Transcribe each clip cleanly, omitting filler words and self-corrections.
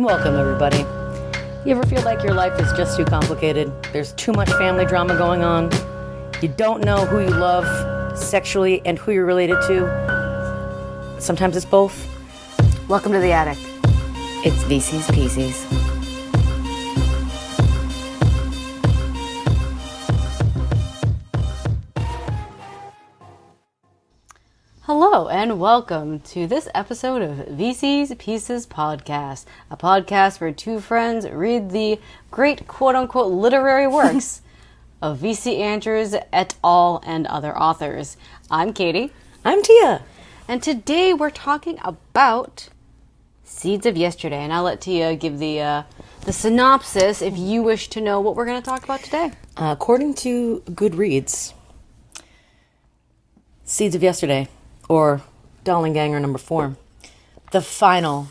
Welcome, everybody. You ever feel like your life is just too complicated? There's too much family drama going on. You don't know who you love sexually and who you're related to. Sometimes it's both. Welcome to the attic. It's VC's Pieces. Hello and welcome to this episode of VC's Pieces podcast, a podcast where two friends read the great quote-unquote literary works of VC Andrews et al. And other authors. I'm Katie. I'm Tia. And today we're talking about Seeds of Yesterday. And I'll let Tia give the synopsis if you wish to know what we're going to talk about today. According to Goodreads, Seeds of Yesterday, or Dollenganger number 4, the final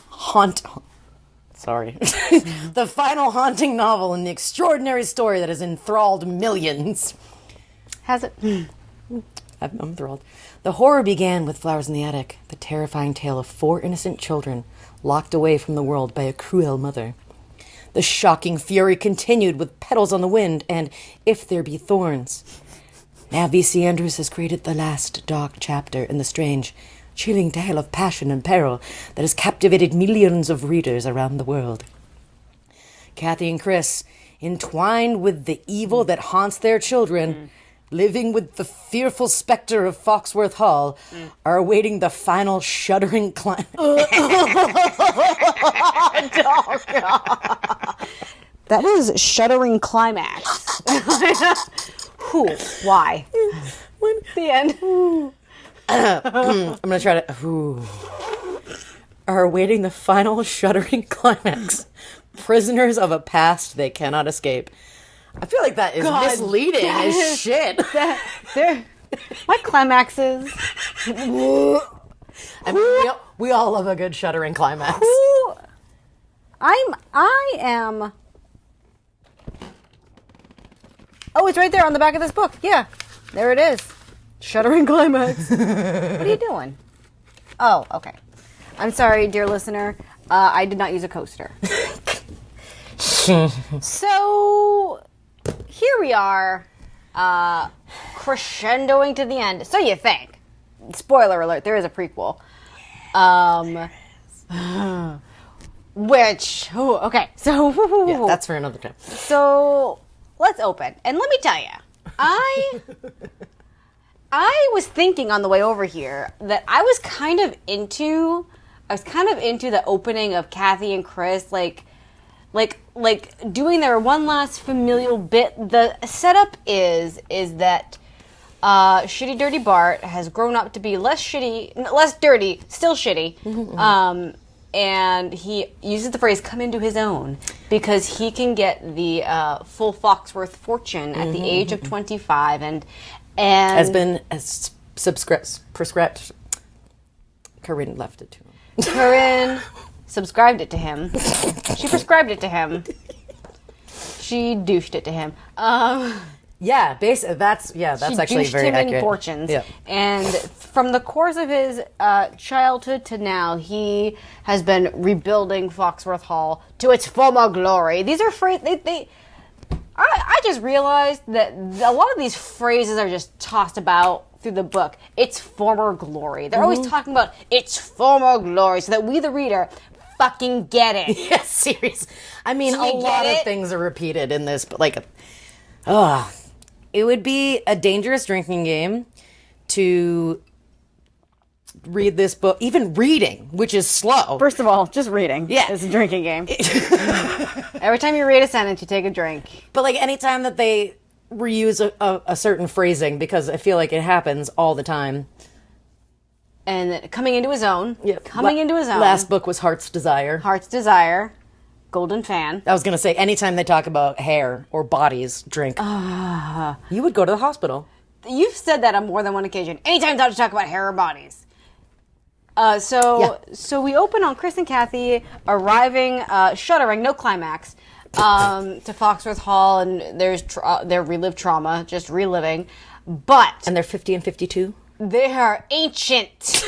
the final haunting novel in the extraordinary story that has enthralled millions. Has it? I'm enthralled. The horror began with Flowers in the Attic, the terrifying tale of 4 innocent children locked away from the world by a cruel mother. The shocking fury continued with Petals on the Wind and If There Be Thorns. Now V.C. Andrews has created the last dark chapter in the strange, chilling tale of passion and peril that has captivated millions of readers around the world. Cathy and Chris, entwined with the evil that haunts their children, living with the fearful specter of Foxworth Hall, are awaiting the final shuddering climax. That is shuddering climax. Who? Why? The end. I'm going to try to... Are awaiting the final shuddering climax. Prisoners of a past they cannot escape. I feel like that is misleading as shit. My climaxes. I mean, we all love a good shuddering climax. I am... Oh, it's right there on the back of this book. Yeah, there it is. Shuddering climax. What are you doing? Oh, okay. I'm sorry, dear listener. I did not use a coaster. So, here we are, crescendoing to the end. So you think. Spoiler alert, there is a prequel. Okay. So, yeah, that's for another time. So... Let's open. And let me tell you, I was thinking on the way over here that I was kind of into the opening of Cathy and Chris, like doing their one last familial bit. The setup is that Shitty Dirty Bart has grown up to be less dirty, still shitty. And he uses the phrase "come into his own" because he can get the full Foxworth fortune at the age of 25, and has been prescribed. Corinne left it to him. Corinne subscribed it to him. She prescribed it to him. She douched it to him. Yeah, that's actually very him accurate. In fortunes. Yeah. And from the course of his childhood to now, he has been rebuilding Foxworth Hall to its former glory. These are phrases. I just realized that a lot of these phrases are just tossed about through the book. Its former glory. They're always talking about its former glory, so that we, the reader, fucking get it. Yeah, serious. I mean, a lot of things are repeated in this, but it would be a dangerous drinking game to read this book, even reading, which is slow. First of all, just reading is a drinking game. Every time you read a sentence, you take a drink. But anytime that they reuse a certain phrasing, because I feel like it happens all the time. And coming into his own. Yeah. Into his own. Last book was Heart's Desire. Heart's Desire. Golden fan. I was going to say, anytime they talk about hair or bodies, drink. You would go to the hospital. You've said that on more than one occasion. Anytime you talk about hair or bodies. So we open on Chris and Cathy arriving, shuddering, no climax, to Foxworth Hall, and there's their relived trauma, just reliving. But... And they're 50 and 52? They are ancient.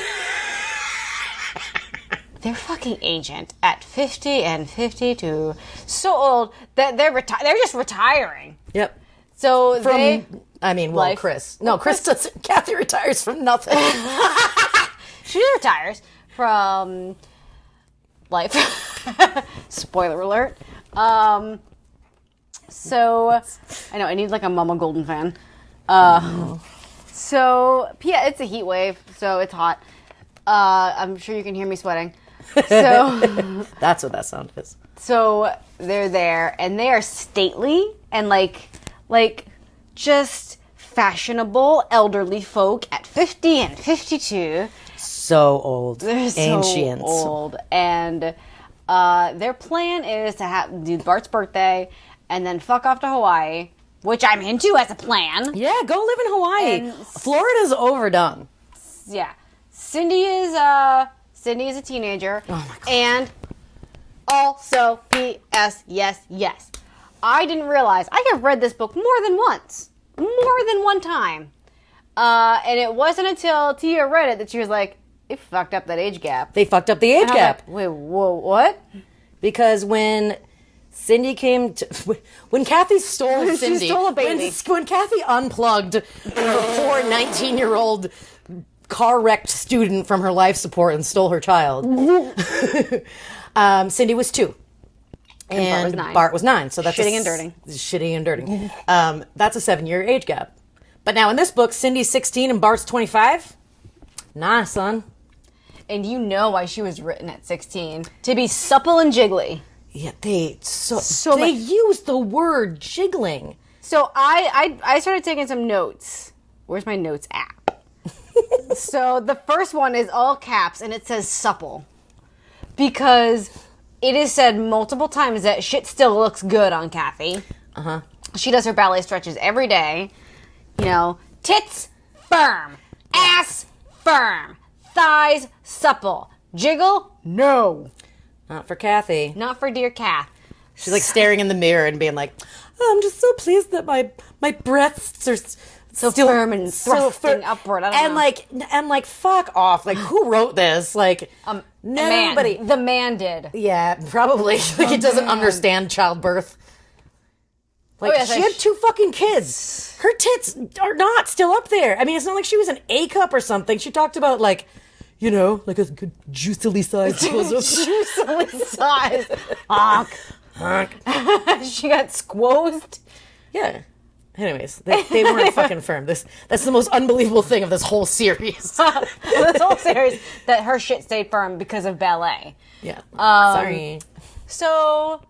their fucking agent at 50 and 52, so old that they're just retiring. Yep. So life. Chris. No, Chris doesn't. Cathy retires from nothing. She retires from life. Spoiler alert. So I know I need like a Mama Golden fan. So yeah, it's a heat wave, so it's hot. I'm sure you can hear me sweating. So that's what that sound is. So they're there, and they are stately and like just fashionable elderly folk at 50 and 52. So old. They're so ancient. old, and their plan is to do Bart's birthday and then fuck off to Hawaii, which I'm into as a plan. Yeah, go live in Hawaii. And Florida's overdone. Yeah, Cindy is a teenager. Oh my God. And also, P.S. Yes. I didn't realize I have read this book more than one time. And it wasn't until Tia read it that she was like, "They fucked up that age gap." They fucked up the age gap. Like, wait, whoa, what? Because when Cindy came to... When Cathy stole Cindy... She stole a baby. When Cathy unplugged her poor 19-year-old car-wrecked student from her life support and stole her child, Cindy was 2. And Bart was 9. So that's Shitting and dirting. Shitting and dirting. That's a 7-year age gap. But now in this book, Cindy's 16 and Bart's 25. Nah, son. And you know why she was written at 16. To be supple and jiggly. Yeah, they used the word jiggling. So I started taking some notes. Where's my notes app? So the first one is all caps and it says supple. Because it is said multiple times that shit still looks good on Cathy. Uh-huh. She does her ballet stretches every day. You know, tits firm, ass firm, thighs supple, jiggle no. Not for Cathy. Not for dear Cath. She's like staring in the mirror and being like, "Oh, I'm just so pleased that my breasts are so still firm and thrusting upward." I don't know. And like, fuck off. Like, who wrote this? Like, nobody. The man did. Yeah, probably. Like, he doesn't understand childbirth. Like, she had 2 fucking kids. Her tits are not still up there. I mean, it's not like she was an A cup or something. She talked about, like, you know, like a good juicily sized bosom. Juicily sized. Honk. She got squozed. Yeah. Anyways, they weren't fucking firm. That's the most unbelievable thing of this whole series. This whole series, that her shit stayed firm because of ballet. Yeah. Sorry. So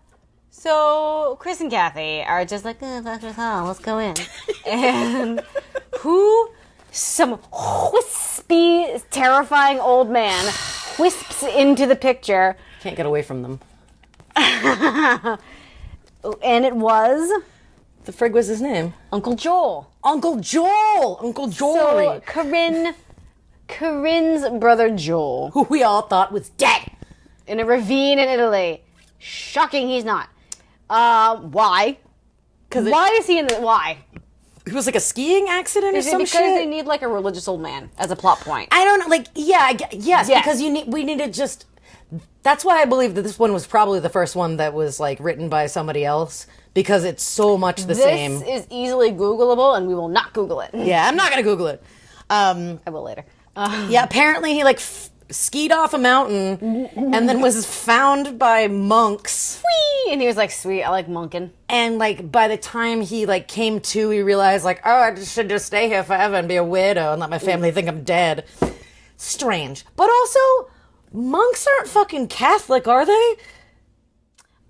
Chris and Cathy are just like, Foxworth Hall, let's go in. And some wispy, terrifying old man wisps into the picture. Can't get away from them. And it was... The frig was his name? Uncle Joel. Uncle Joel! Uncle Joel! So Corinne's brother Joel. Who we all thought was dead. In a ravine in Italy. Shocking he's not. Why? Why is he in the... Why? It was like a skiing accident or some shit? Because they need like a religious old man as a plot point. I don't know. Like, yes, because we needed just... That's why I believe that this one was probably the first one that was like written by somebody else, because it's so much the same. This is easily Googleable, and we will not Google it. Yeah, I'm not going to Google it. I will later. Yeah, apparently he like skied off a mountain and then was found by monks. Whee! And he was like, sweet, I like monking. And like by the time he like came to, he realized like, oh, I should just stay here forever and be a weirdo and let my family think I'm dead. Strange. But also, monks aren't fucking Catholic, are they?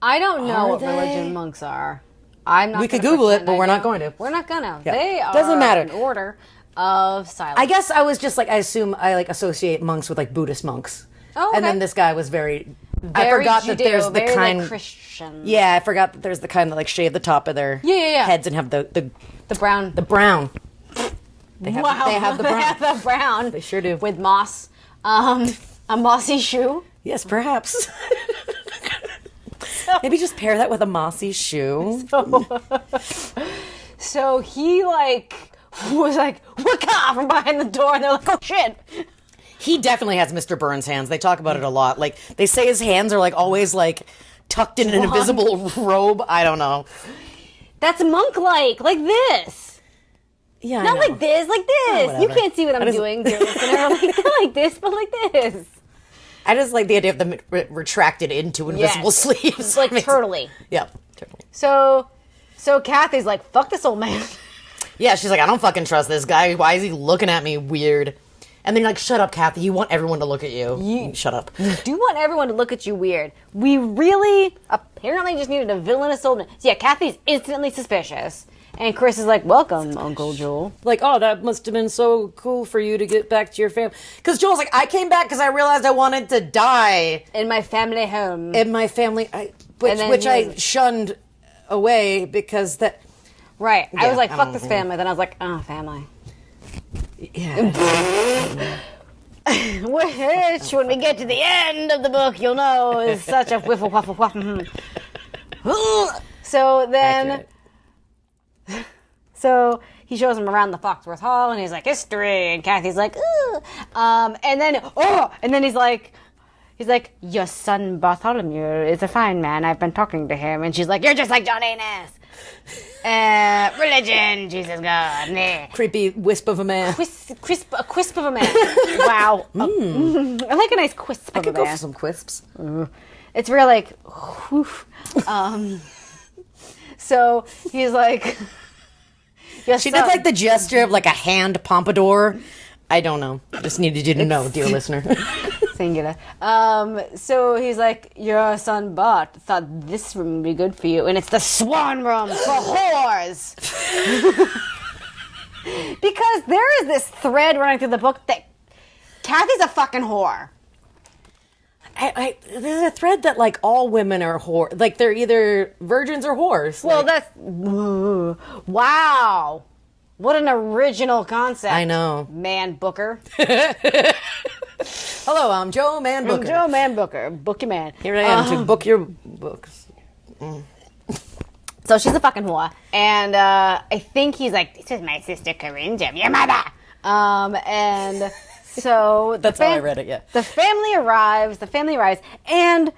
I don't know what religion monks are. I'm not. We could Google it, but we're not going to. We're not gonna. Yeah. They are Doesn't matter. an order of silence. I guess I was just like, I assume I like associate monks with like Buddhist monks. Oh, okay. And then this guy was very I forgot that there's the kind like Christian. Yeah, I forgot that there's the kind that like shave the top of their heads and have the brown. The brown. They have the brown. They have the brown. They sure do. With moss. A mossy shoe. Yes, perhaps. Maybe just pair that with a mossy shoe. So he like was like, "Waka!" from behind the door, and they're like, "Oh shit!" He definitely has Mr. Burns hands. They talk about it a lot. Like, they say his hands are, like, always, like, tucked in an invisible robe. I don't know. That's monk-like, like this. Yeah, Not like this, like this. Oh, You can't see what I'm doing, dear listener. Like, not like this, but like this. I just like the idea of them retracted into invisible sleeves. It's like turtly. Yeah, turtly. So Cathy's like, fuck this old man. Yeah, she's like, I don't fucking trust this guy. Why is he looking at me weird? And then you're like, shut up, Cathy. You want everyone to look at you. Shut up. You do want everyone to look at you weird. We really, apparently just needed a villainous old man. So yeah, Cathy's instantly suspicious. And Chris is like, welcome, Uncle Joel. Like, oh, that must have been so cool for you to get back to your family. Because Joel's like, I came back because I realized I wanted to die. In my family home. In my family, which I shunned away because that... Right. Yeah, I was like, fuck this family. Then I was like, oh, family. Yeah. Which, when we get to the end of the book, you'll know is such a whiffle, waffle, waffle. So then... Accurate. So he shows him around the Foxworth Hall, and he's like, history, and Cathy's like, ooh. And then he's like, your son Bartholomew is a fine man. I've been talking to him. And she's like, you're just like John Innes. Religion, Jesus God. Nah. Creepy wisp of a man. A quisp of a man. Wow. I like a nice quisp of a man. I could go for some quisps. It's real like, whew. So he's like... She did like the gesture of like a hand pompadour. I don't know. Just needed you to know, dear listener. Singular. So he's like, your son Bart thought this room would be good for you, and it's the swan room for whores. Because there is this thread running through the book that Cathy's a fucking whore. There's a thread that like all women are whores. Like they're either virgins or whores. Well, like, that's... Wow. What an original concept. I know. Man Booker. Hello, I'm Joe Man Booker. I'm Joe Man Booker. Bookie man. Here I am to book your books. So she's a fucking whore. And I think he's like, this is my sister Corinne, your mother. And... So that's how I read it. Yeah. The family arrives. And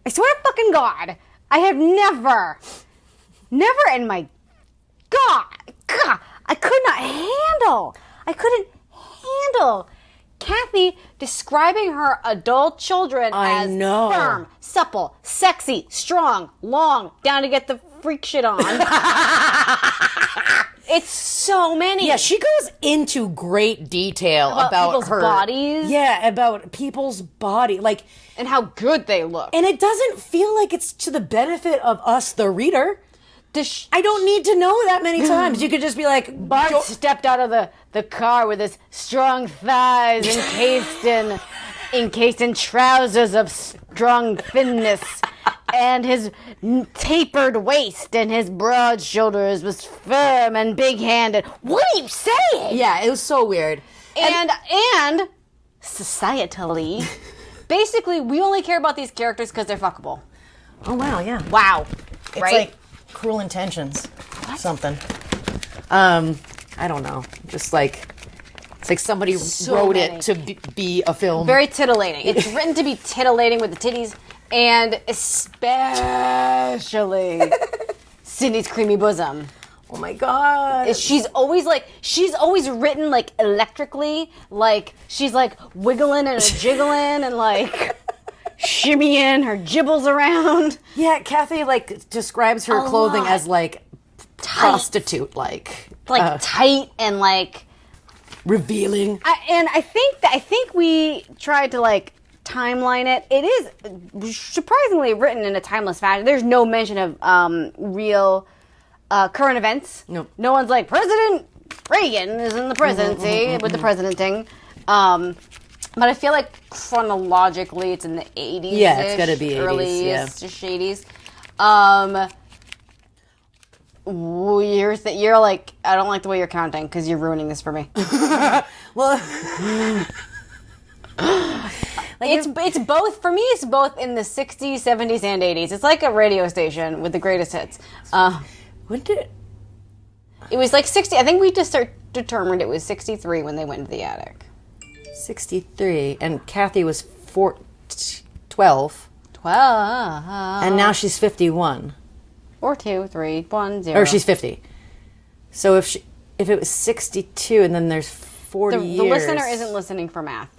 I swear to fucking God, I have never in my God, I couldn't handle Cathy describing her adult children as firm, supple, sexy, strong, long, down to get the freak shit on. It's so many. Yeah, she goes into great detail about people's her bodies. Yeah, about people's body, like, and how good they look. And it doesn't feel like it's to the benefit of us, the reader. I don't need to know that many times. You could just be like, Bart stepped out of the car with his strong thighs encased in trousers of strong thinness. And his tapered waist and his broad shoulders was firm and big-handed. What are you saying? Yeah, it was so weird. And societally, basically, we only care about these characters because they're fuckable. Oh, wow, yeah. Wow. It's right? like Cruel Intentions. What? Something. I don't know. Just like... It's like somebody wrote it to be a film. Very titillating. It's written to be titillating with the titties. And especially Sydney's creamy bosom. Oh my God. She's always written like electrically, like she's like wiggling and jiggling and like shimmying her gibbles around. Yeah, Cathy like describes her clothing as like prostitute like tight and like revealing. I think we tried to like timeline it. It is surprisingly written in a timeless fashion. There's no mention of real current events. No. No one's like, President Reagan is in the presidency with the presidenting. But I feel like chronologically it's in the 80s. Yeah, it's gotta be 80s, early-ish 80s. You're like, I don't like the way you're counting because you're ruining this for me. Well... It's both, for me, it's both in the 60s, 70s, and 80s. It's like a radio station with the greatest hits. When did... It was like 60, I think we just determined it was 63 when they went into the attic. 63. And Cathy was 12. 12. And now she's 51. Or 2, 3, 1, 0. Or she's 50. So if it was 62 and then there's 40 years. The listener isn't listening for math.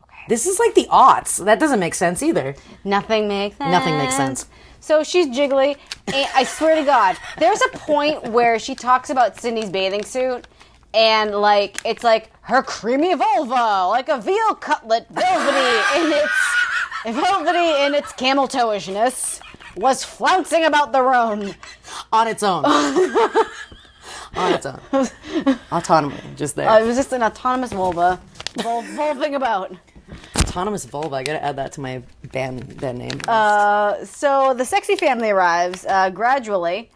Okay. This is like the aughts. That doesn't make sense either. Nothing makes sense. Nothing makes sense. So she's jiggly. And I swear to God, there's a point where she talks about Sydney's bathing suit. And, like, it's like her creamy vulva, like a veal cutlet, velvety in its camel toe-ishness, was flouncing about the room. On its own. On its own. Autonomy, just there. It was just an autonomous vulva. Vulving about. Autonomous vulva, I gotta add that to my band name. So the sexy family arrives gradually.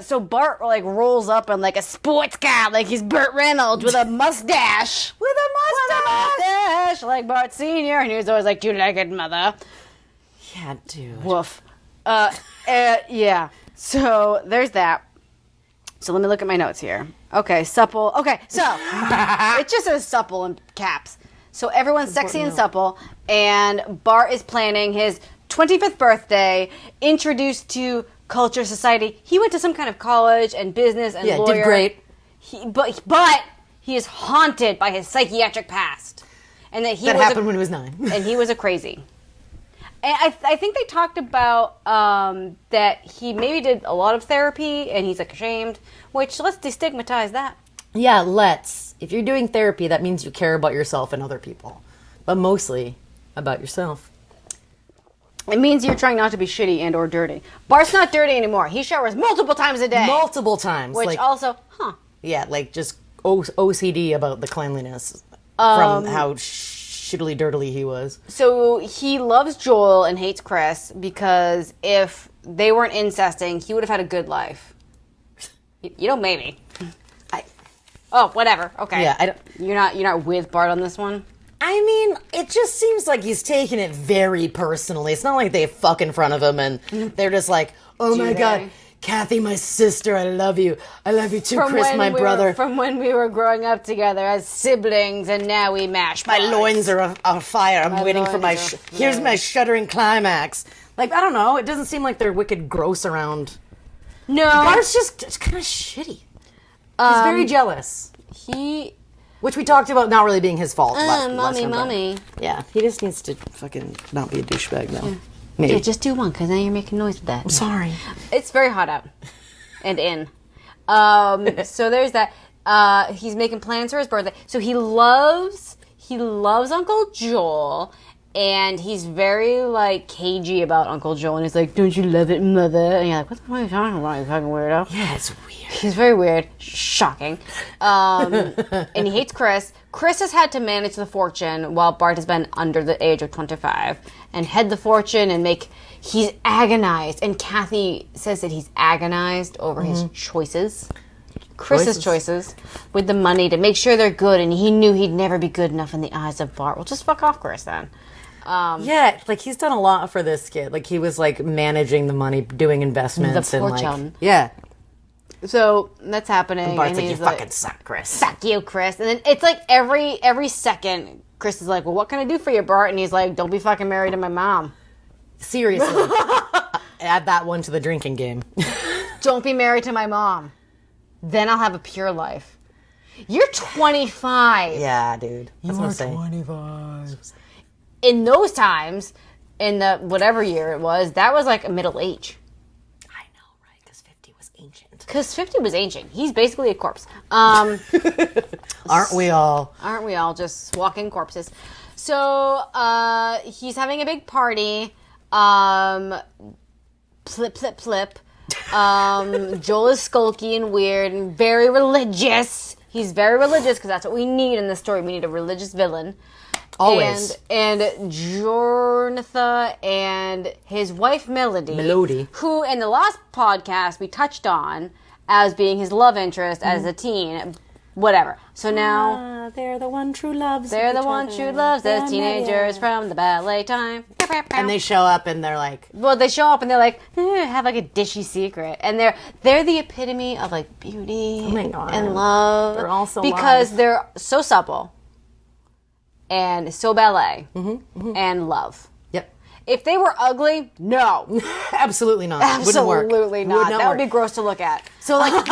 So Bart like rolls up in like a sports car, like he's Burt Reynolds with a mustache. With a mustache, like Bart Sr. And he was always like, "Do you like it, mother?" Yeah, dude. Woof. Yeah. So there's that. So let me look at my notes here. Okay, supple. Okay, so it just says supple in caps. So everyone's sexy and supple, and Bart is planning his 25th birthday, introduced to culture society. He went to some kind of college and business and lawyer. Did great. But he is haunted by his psychiatric past, and that happened when he was 9, and he was a crazy. And I think they talked about that he maybe did a lot of therapy, and he's like ashamed. Which let's destigmatize that. Yeah, let's. If you're doing therapy, that means you care about yourself and other people, but mostly about yourself. It means you're trying not to be shitty and or dirty. Bart's not dirty anymore. He showers multiple times a day. Multiple times. Which also, Yeah, like just OCD about the cleanliness from how shittily dirtily he was. So he loves Joel and hates Chris because if they weren't incesting, he would have had a good life. You know, maybe. Whatever. Okay. Yeah, You're not with Bart on this one? I mean, it just seems like he's taking it very personally. It's not like they fuck in front of him and they're just like, "Oh my God, Cathy, my sister, I love you. I love you too, Chris, my brother." From when we were growing up together as siblings, and now we mash. My loins are on fire. I'm waiting for my... Here's my shuddering climax. Like, I don't know. It doesn't seem like they're wicked gross around. No. Bart's just kind of shitty. He's very jealous. Which we talked about not really being his fault. Mommy. Yeah, he just needs to fucking not be a douchebag now. Maybe. Yeah, just do one, because now you're making noise with that. I'm sorry. It's very hot out. And in. So there's that. He's making plans for his birthday. So he loves Uncle Joel, and he's very, like, cagey about Uncle Joel, and he's like, "Don't you love it, mother?" And you're like, "What the fuck are you talking about, you fucking weirdo?" Yeah, it's weird. He's very weird. Shocking. And he hates Chris. Chris has had to manage the fortune while Bart has been under the age of 25 and head the fortune and he's agonized. And Cathy says that he's agonized over his choices. Chris's choices with the money to make sure they're good, and he knew he'd never be good enough in the eyes of Bart. Well, just fuck off, Chris, then. Yeah, like he's done a lot for this kid. Like he was like managing the money, doing investments, The and fortune. like yeah. So that's happening. And Bart's and like, he's "You fucking suck, Chris." Suck you, Chris. And then it's like every second, Chris is like, "Well, what can I do for you, Bart?" And he's like, "Don't be fucking married to my mom." Seriously, add that one to the drinking game. Don't be married to my mom. Then I'll have a pure life. You're 25. Yeah, dude. That's what I'm saying. 25. In those times, in the whatever year it was, that was like a middle age. I know, right? Because 50 was ancient. Because 50 was ancient. He's basically a corpse. Aren't we all? Aren't we all just walking corpses? So he's having a big party. Plip, plip, plip. Joel is skulky and weird and very religious. He's very religious because that's what we need in this story. We need a religious villain. Always. And Jornatha and his wife Melody, who in the last podcast we touched on as being his love interest as a teen, Whatever. So now they're the one true loves. they're the one true loves as teenagers from the ballet time. And they show up and they're like, well, they show up and they're like, have like a dishy secret, and they're the epitome of like beauty and love. They're all so because they're so supple and so ballet and love. yep, If they were ugly, no, absolutely not. absolutely not. That would work. be gross to look at. So like,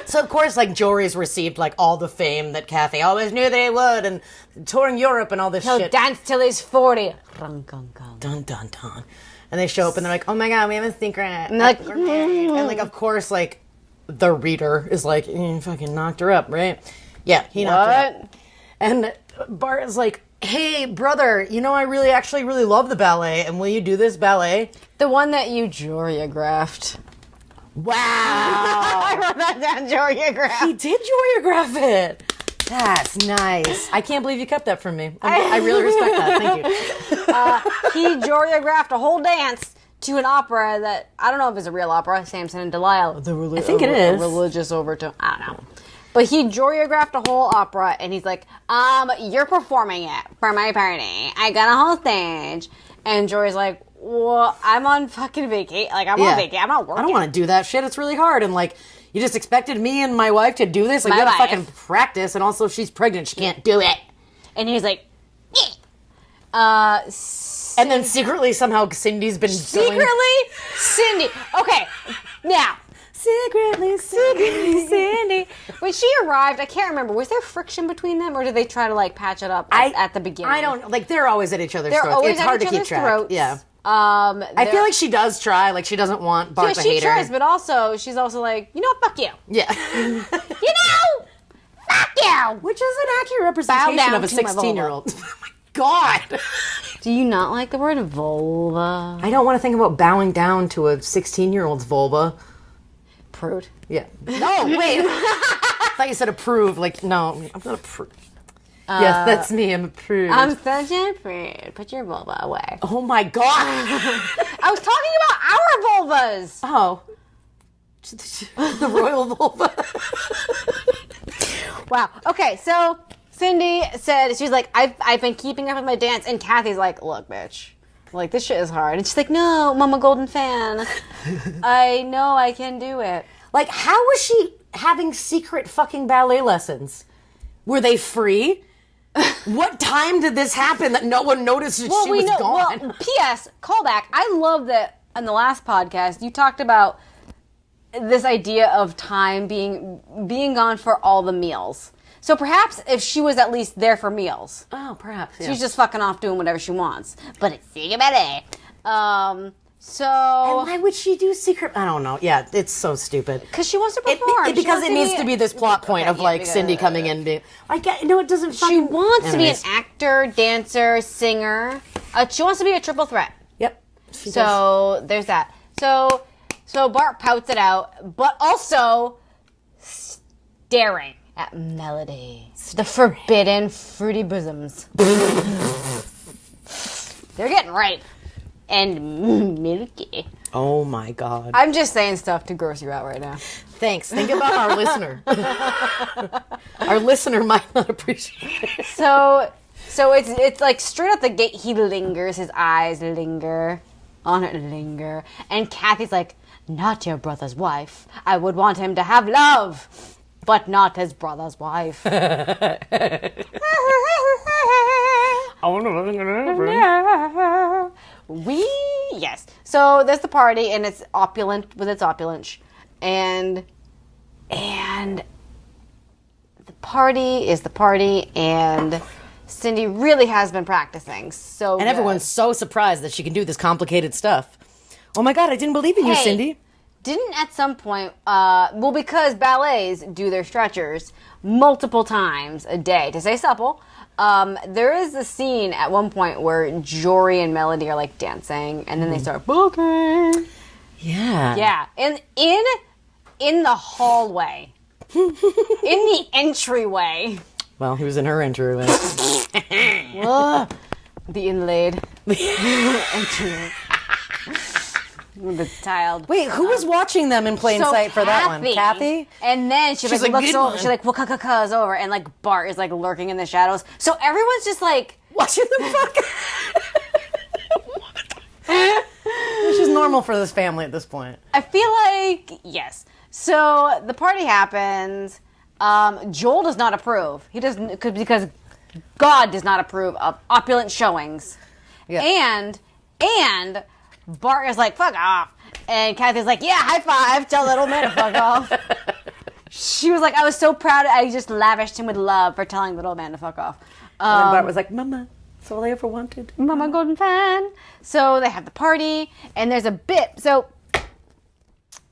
so of course, like Jory's received like all the fame that Cathy always knew they would, and touring Europe and all this He'll shit. dance till he's 40. Dun dun dun. And they show up and they're like, "Oh my god, we have a secret." And like, we're married. And like, of course, like the reader is like, "You fucking knocked her up, right?" Yeah, he knocked her up. And Bart is like, "Hey, brother, you know I really love the ballet, and will you do this ballet?" The one that you choreographed. Wow. I wrote that down, choreographed. He did choreograph it. That's nice. I can't believe you kept that from me. I really respect that. Thank you. He choreographed a whole dance to an opera that, I don't know if it's a real opera, Samson and Delilah. I think it is. A religious overtone. I don't know. But he choreographed a whole opera, and he's like, you're performing it for my party. I got a whole stage. And Jory's like, well, I'm on fucking vacation. Like, I'm on vacation. I'm not working. I don't want to do that shit. It's really hard. And like, you just expected me and my wife to do this? Like, My we gotta wife. fucking practice. And also, she's pregnant. She can't do it. And he's like, And then secretly, somehow, Cindy's been secretly, Cindy. Okay, now. Secretly, Cindy. When she arrived, I can't remember. Was there friction between them, or did they try to like patch it up at the beginning? I don't like. They're always at each other's They're throats. always It's at hard each to keep other's track. throats. Yeah. I feel like she does try. Like she doesn't want Bart to she hate tries, her. but also she's also like, you know, fuck you. Yeah. You know, fuck you. Which is an accurate representation down of a to my 16-year-old. Oh my god. Do you not like the word vulva? I don't want to think about bowing down to a 16-year-old's vulva. Prude. Yeah. No, wait. I thought you said approve. Like, no, I'm not a prude. Yes, that's me. I'm a prude. I'm such a prude. Put your vulva away. Oh my god. I was talking about our vulvas. Oh. The royal vulva. Wow. Okay, so Cindy said, she's like, I've been keeping up with my dance, and Cathy's like, look, bitch. Like, this shit is hard. And she's like, no, Mama Golden Fan. I know I can do it. Like, how was she having secret fucking ballet lessons? Were they free? What time did this happen that no one noticed that she was gone? Well, P.S. Callback. I love that in the last podcast you talked about this idea of time being gone for all the meals. So perhaps if she was at least there for meals. Oh, perhaps. Yeah. She's just fucking off doing whatever she wants. But it's secret ballet. So... And why would she do secret? I don't know. Yeah, it's so stupid. Because she wants to perform. Because it needs to be this plot point of like Cindy coming in and being, I get, no, it doesn't fucking... She wants to be an Anyways. actor, dancer, singer. She wants to be a triple threat. Yep. She does. So there's that. So Bart pouts it out, but also staring at Melody. The forbidden fruity bosoms. They're getting ripe and milky. Oh my god. I'm just saying stuff to gross you out right now. Thanks. Think about our listener. Our listener might not appreciate it. So it's like straight out the gate, he lingers, his eyes linger on her, linger, and Cathy's like, not your brother's wife. I would want him to have love, but not his brother's wife. Yes. So there's the party, and it's opulent with its opulence, and the party is the party, and Cindy really has been practicing. So And everyone's so surprised that she can do this complicated stuff. Oh my god, I didn't believe in you, Cindy. Didn't at some point, because ballets do their stretchers multiple times a day to stay supple. There is a scene at one point where Jory and Melody are like dancing, and then they start booking. Yeah. Yeah, and in the hallway, in the entryway. Well, he was in her entryway. The inlaid entryway. The child. Wait, who was watching them in plain sight for that one? Cathy? And then she She's like looks over. one. She's like, well, is over. And like Bart is like lurking in the shadows. So everyone's just like watching them fuck. Which is normal for this family at this point. I feel like, yes. So the party happens. Joel does not approve. He doesn't, because God does not approve of opulent showings. Yeah. And Bart is like, fuck off. And Cathy's like, yeah, high five. Tell little man to fuck off. She was like, I was so proud. I just lavished him with love for telling little man to fuck off. And then Bart was like, Mama, that's all I ever wanted. Mama golden fan. So they have the party, and there's a bit. So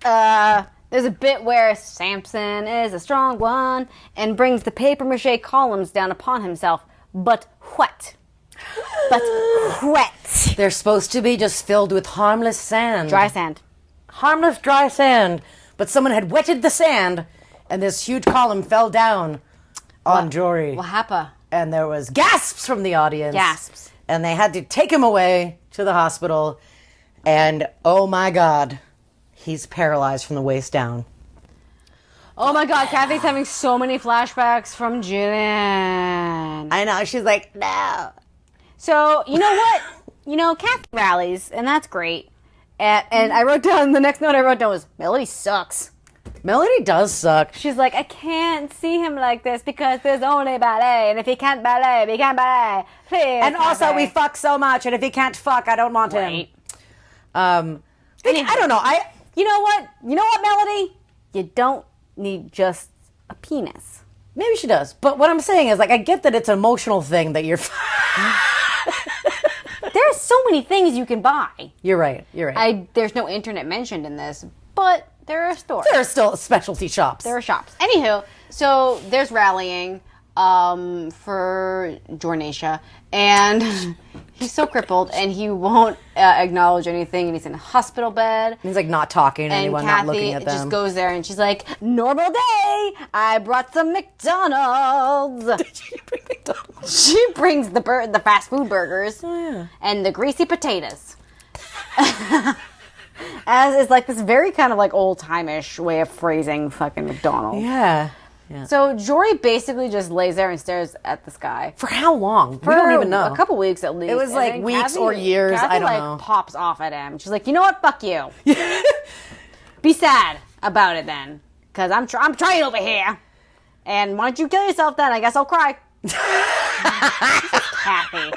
there's a bit where Samson is a strong one and brings the papier-mâché columns down upon himself. But what? They're supposed to be just filled with harmless sand. Dry sand. Harmless dry sand. But someone had wetted the sand, and this huge column fell down on Jory. What happened? And there was gasps from the audience. Gasps. And they had to take him away to the hospital. And, oh my God, he's paralyzed from the waist down. Oh my God, Cathy's having so many flashbacks from Jillian. I know, she's like, no. So, you know what? Cathy rallies, and that's great. And I wrote down, the next note I wrote down was, Melody sucks. Melody does suck. She's like, I can't see him like this because there's only ballet. And if he can't ballet, we can't ballet. Please. And also, we fuck so much, and if he can't fuck, I don't want him. I don't know. You know what? You know what, Melody? You don't need just a penis. Maybe she does. But what I'm saying is, like, I get that it's an emotional thing that you're... There's so many things you can buy. You're right. There's no internet mentioned in this, but there are stores. There are still specialty shops. There are shops. Anywho, so there's rallying for Jornacia, and he's so crippled, and he won't acknowledge anything, and he's in a hospital bed. He's like not talking to anyone, Cathy not looking at them. just goes there, and she's like, normal day, I brought some McDonald's. Did she bring McDonald's? She brings the fast food burgers and the greasy potatoes. As is like this very kind of like old-time-ish way of phrasing fucking McDonald's. Yeah. So Jory basically just lays there and stares at the sky. For how long? We don't even know. A couple weeks at least. It was like weeks or years. Cathy, I don't know. Pops off at him. She's like, you know what? Fuck you. Be sad about it then, because I'm trying over here. And why don't you kill yourself then? I guess I'll cry. Cathy.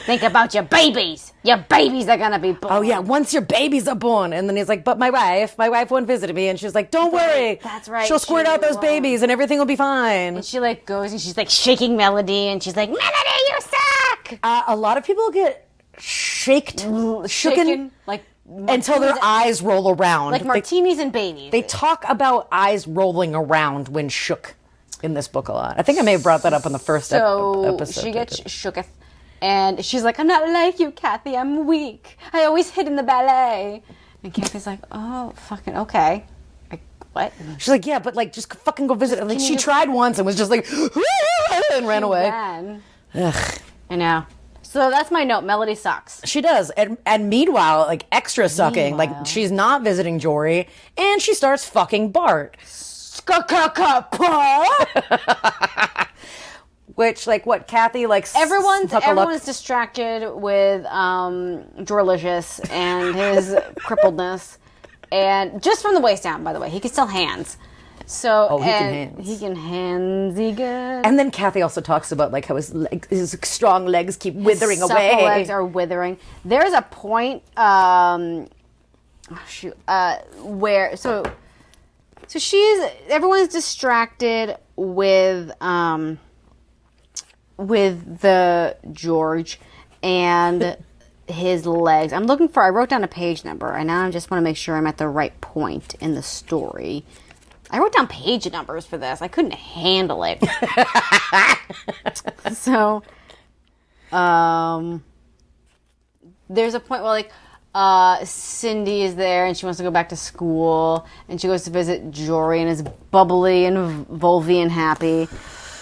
Think about your babies. Your babies are gonna be born. Oh yeah, once your babies are born. And then he's like, but my wife won't visit me. And she's like, don't worry. That's right. She'll squirt out those babies and everything will be fine. And she like goes and she's like shaking Melody and she's like, Melody, you suck! A lot of people get shooken like until their eyes roll around. Like martinis and babies. They talk about eyes rolling around when shook in this book a lot. I think I may have brought that up in the first episode. So she gets shooketh. And she's like, I'm not like you, Cathy. I'm weak. I always hid in the ballet. And Cathy's like, oh, fucking okay. Like, what? She's like, yeah, but like, just fucking go visit. Like, she tried once and was just like, and ran away. Ugh. I know. So that's my note. Melody sucks. She does. And meanwhile, like, extra sucking. Like, she's not visiting Jory. And she starts fucking Bart. Which, like, what, Cathy, like... Everyone's distracted with Jorlicious and his crippledness. And just from the waist down, by the way. He can still hands. So, he can hands. He can handsy good. And then Cathy also talks about, like, how his strong legs keep withering his away. His legs are withering. There's a point, where... So everyone's distracted with the George and his legs. I wrote down a page number, and now I just want to make sure I'm at the right point in the story. I wrote down page numbers for this. I couldn't handle it. So, there's a point where, like, Cindy is there, and she wants to go back to school, and she goes to visit Jory, and is bubbly and Volvy and happy,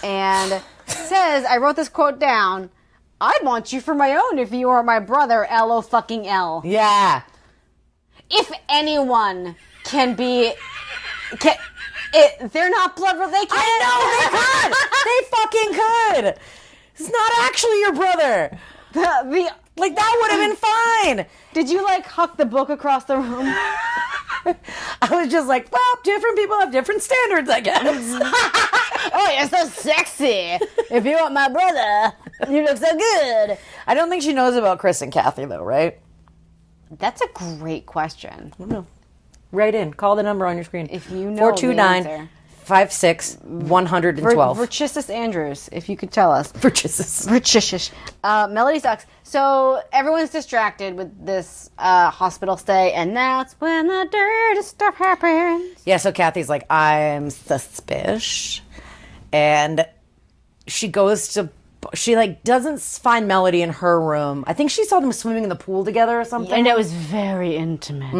and... says, I wrote this quote down, I'd want you for my own if you were my brother, L-O-fucking-L. Yeah. If anyone can be... they're not blood related. I know, they could. They fucking could. It's not actually your brother. Like, that would have been fine. Did you, like, huck the book across the room? I was just like, well, different people have different standards, I guess. Oh, you're so sexy. If you want my brother, you look so good. I don't think she knows about Chris and Cathy, though, right? That's a great question. I don't know. Write in. Call the number on your screen. If you know the answer. 429-56-112. Verchis Andrews, if you could tell us. Verchis. Melody sucks. So everyone's distracted with this hospital stay, and that's when the dirty stuff happens. Yeah, so Cathy's like, I'm suspicious. And she goes to... She, like, doesn't find Melody in her room. I think she saw them swimming in the pool together or something. And it was very intimate.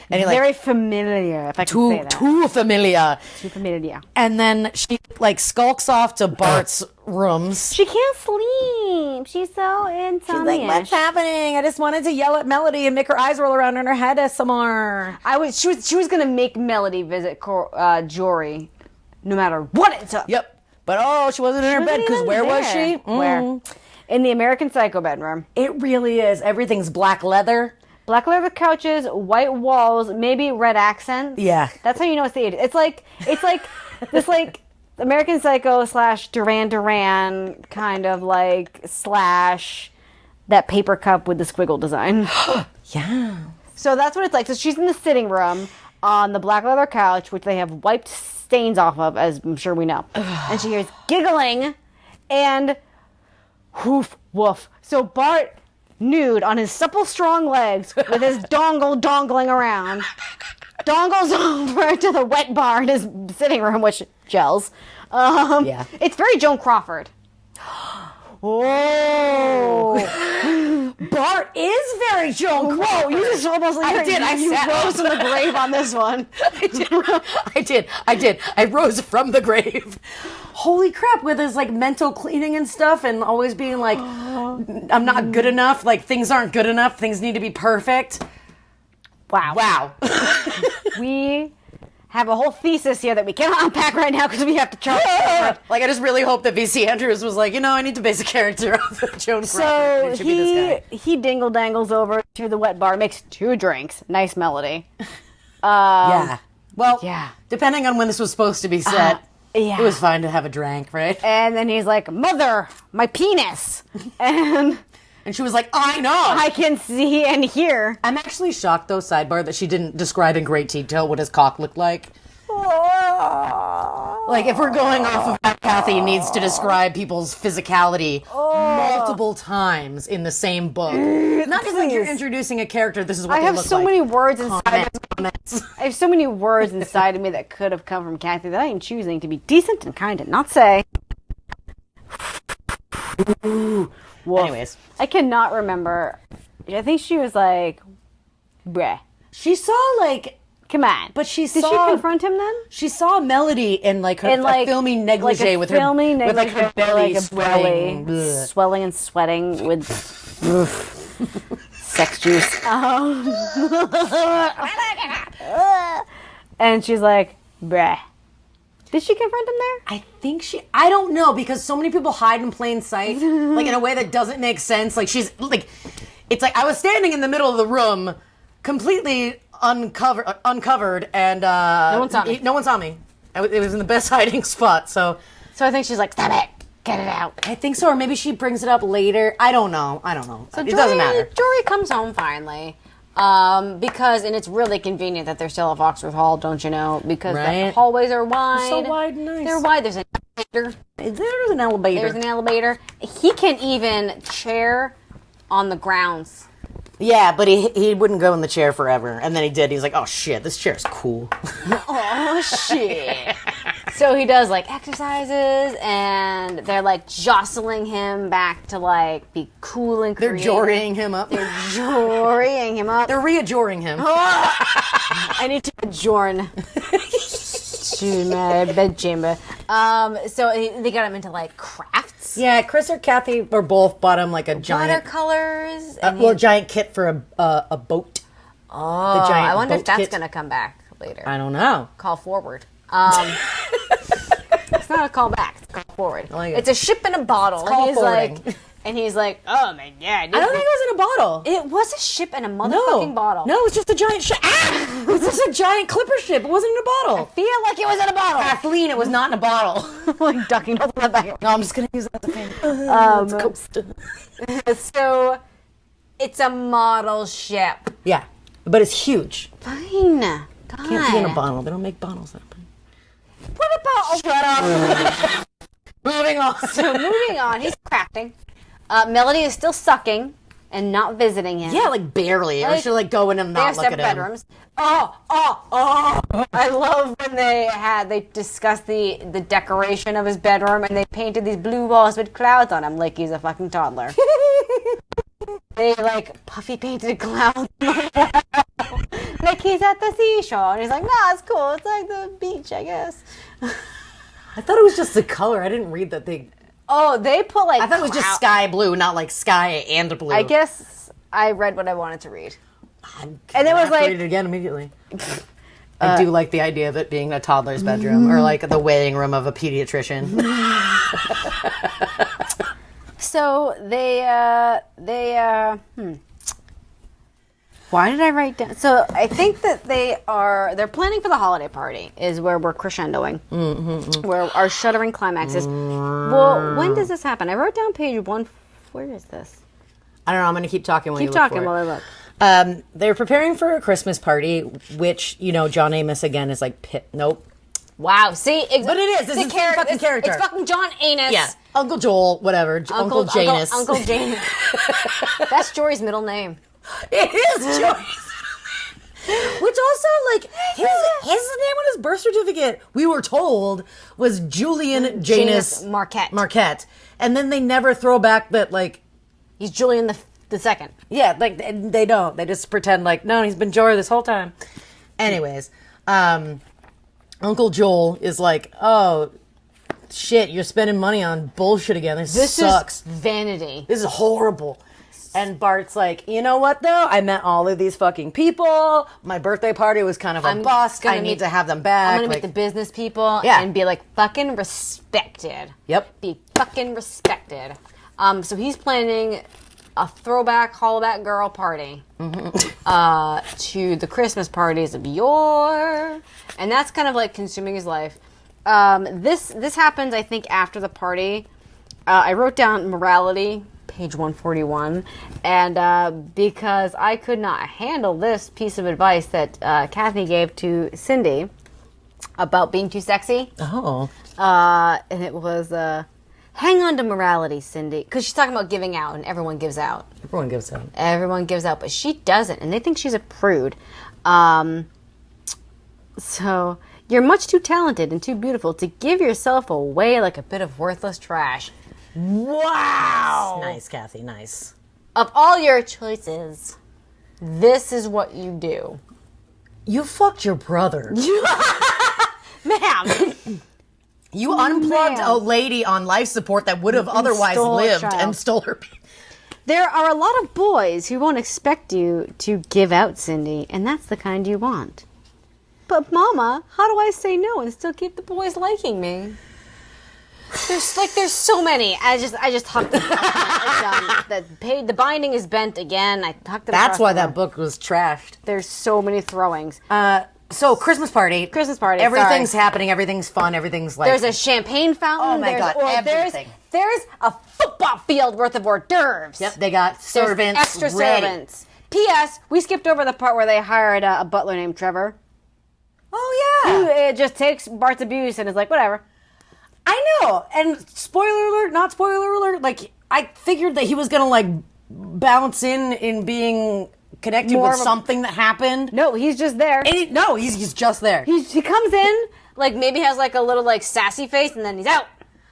And he, very familiar, if I can say that. Too familiar. Too familiar. And then she, like, skulks off to Bart's rooms. She can't sleep. She's so insomnia. She's like, what's happening? I just wanted to yell at Melody and make her eyes roll around in her head some more. She was going to make Melody visit Jory no matter what it took. Yep. But, she wasn't in her bed, because where was she? Where? In the American Psycho bedroom. It really is. Everything's black leather. Black leather couches, white walls, maybe red accents. Yeah. That's how you know it's the 80s. It's like this, like, American Psycho / Duran Duran kind of, like, / that paper cup with the squiggle design. Yeah. So that's what it's like. So she's in the sitting room on the black leather couch, which they have wiped stains off of, as I'm sure we know. And she hears giggling and woof, woof. So Bart, nude on his supple, strong legs, with his dongle dongling around, dongles over to the wet bar in his sitting room, which gels. Yeah. It's very Joan Crawford. Oh, Bart is very Joan Crawford. whoa! You just almost like you rose from the grave on this one. I did. I rose from the grave. Holy crap! With his like mental cleaning and stuff, and always being like, "I'm not good enough. Like things aren't good enough. Things need to be perfect." Wow. We have a whole thesis here that we cannot unpack right now because we have to charge. Like, I just really hope that VC Andrews was like, I need to base a character off of Joan Crawford. So It should be this guy. he dingle dangles over to the wet bar, makes 2 drinks. Nice melody. Yeah. Well, yeah. depending on when this was supposed to be set, yeah. it was fine to have a drink, right? And then he's like, "Mother, my penis," and And she was like, I know. I can see and hear. I'm actually shocked, though, sidebar, that she didn't describe in great detail what his cock looked like. Like, if we're going off of how Cathy needs to describe people's physicality multiple times in the same book. Not just like you're introducing a character, this is what I they have look so like. many words inside. Comments. I have so many words inside of me that could have come from Cathy that I am choosing to be decent and kind and not say. Anyways. I cannot remember. I think she was like, "Bleh." She saw, like... Come on. But she Did saw... she confront him then? She saw Melody in, like, her a filmy negligee like a with filmy her... With, like, her belly like a swelling. belly swelling and sweating with sex juice. And she's like, "Bleh." Did she confront him there? I think I don't know, because so many people hide in plain sight, like in a way that doesn't make sense. Like she's like, it's like I was standing in the middle of the room, completely uncovered, and no one saw me. No one saw me. It was in the best hiding spot. So I think she's like, "Stop it, get it out." I think so, or maybe she brings it up later. I don't know. So it doesn't matter. Jory comes home finally. Because, and it's really convenient that they're still at Foxworth Hall, don't you know? Because the hallways are wide. So wide and nice. They're wide. There's an elevator. There's an elevator. There's an elevator. He can even chair on the grounds. Yeah, but he wouldn't go in the chair forever. And then he did. He's like, oh shit, this chair's cool. Oh shit. So he does like exercises, and they're like jostling him back to like be cool and creative. They're jorying him up. They're jorying him up. They're re-ajoring him. I need to adjourn to my bedchamber. So they got him into like crafts. Yeah, Chris or Cathy or both bought him like a giant watercolors. giant kit for a boat. Oh, the giant I wonder if boat that's kit. going to come back later. I don't know. Call forward. It's not a call back. It's a call forward. Like it's a ship in a bottle. It's call And he's like, oh my god. I don't think it was in a bottle. It was a ship in a motherfucking bottle. No, it was just a giant ship. It was just a giant clipper ship. It wasn't in a bottle. I feel like it was in a bottle. Kathleen, it was not in a bottle. Like ducking over the back. No, I'm just going to use that as a fan. It's a coaster. So, it's a model ship. Yeah, but it's huge. Fine. God. Can't be in a bottle. They don't make bottles that big. What about... Shut up. Moving on. So, moving on. He's crafting. Melody is still sucking and not visiting him. Yeah, like barely. Or she'll like go in and not look at him. They have separate bedrooms. Oh! I love when they discussed the decoration of his bedroom and they painted these blue walls with clouds on him like he's a fucking toddler. They like puffy painted clouds. Like he's at the seashore and he's like, nah, it's cool. It's like the beach, I guess. I thought it was just the color. I didn't read that they... Oh, they put like... I thought it was just sky blue, not like sky and blue. I guess I read what I wanted to read. And it was like... read it again immediately. I do like the idea of it being a toddler's bedroom or like the weighing room of a pediatrician. So why did I write down? So I think that they're planning for the holiday party is where we're crescendoing, where our shuddering climax is. Well, when does this happen? I wrote down page 1. Where is this? I don't know. I'm going to keep talking while you look Keep talking for it. while I look. They're preparing for a Christmas party, which, John Amos again is like, nope. Wow, see? But it is. This is the fucking character. It's fucking John Amos. Yeah. Uncle Joel, whatever. Uncle Janus. Uncle Janus. That's Jory's middle name. It is Jory's. Which also, like, his name on his birth certificate, we were told, was Julian Janus Marquette. And then they never throw back that, like... He's Julian the second. Yeah, like, they don't. They just pretend like, no, he's been Jory this whole time. Anyways, Uncle Joel is like, oh, shit, you're spending money on bullshit again. This sucks. Is vanity. This is horrible. And Bart's like, you know what, though? I met all of these fucking people. My birthday party was kind of a bust. I need to have them back. I'm going to meet the business people Yeah. and be like fucking respected. Yep. Be fucking respected. So he's planning a throwback, hollaback girl party to the Christmas parties of yore. And that's kind of like consuming his life. This happens, I think, after the party. I wrote down morality, page 141, and because I could not handle this piece of advice that Cathy gave to Cindy about being too sexy. Oh. And it was, hang on to morality, Cindy. Because she's talking about giving out, and everyone gives out. Everyone gives out. Everyone gives out, but she doesn't, and they think she's a prude. So, you're much too talented and too beautiful to give yourself away like a bit of worthless trash. Wow! Nice, Cathy, nice. Of all your choices, this is what you do. You fucked your brother. Ma'am! You unplugged a lady on life support that would have otherwise lived and stole her. There are a lot of boys who won't expect you to give out, Cindy, and that's the kind you want. But Mama, how do I say no and still keep the boys liking me? There's so many. I just hucked it. The binding is bent again. I hucked it. That's why that book was trashed. There's so many throwings. So Christmas party. Everything's happening. Everything's fun. Everything's like. There's a champagne fountain. Oh my God! Everything. There's a football field worth of hors d'oeuvres. Yep. They got servants. Extra servants. P.S. We skipped over the part where they hired a butler named Trevor. Oh yeah. Who just takes Bart's abuse and is like, whatever. I know. And spoiler alert, not spoiler alert. Like I figured that he was gonna like bounce in being connected with something that happened. No, he's just there. And he's just there. He comes in, like maybe has like a little like sassy face, and then he's out.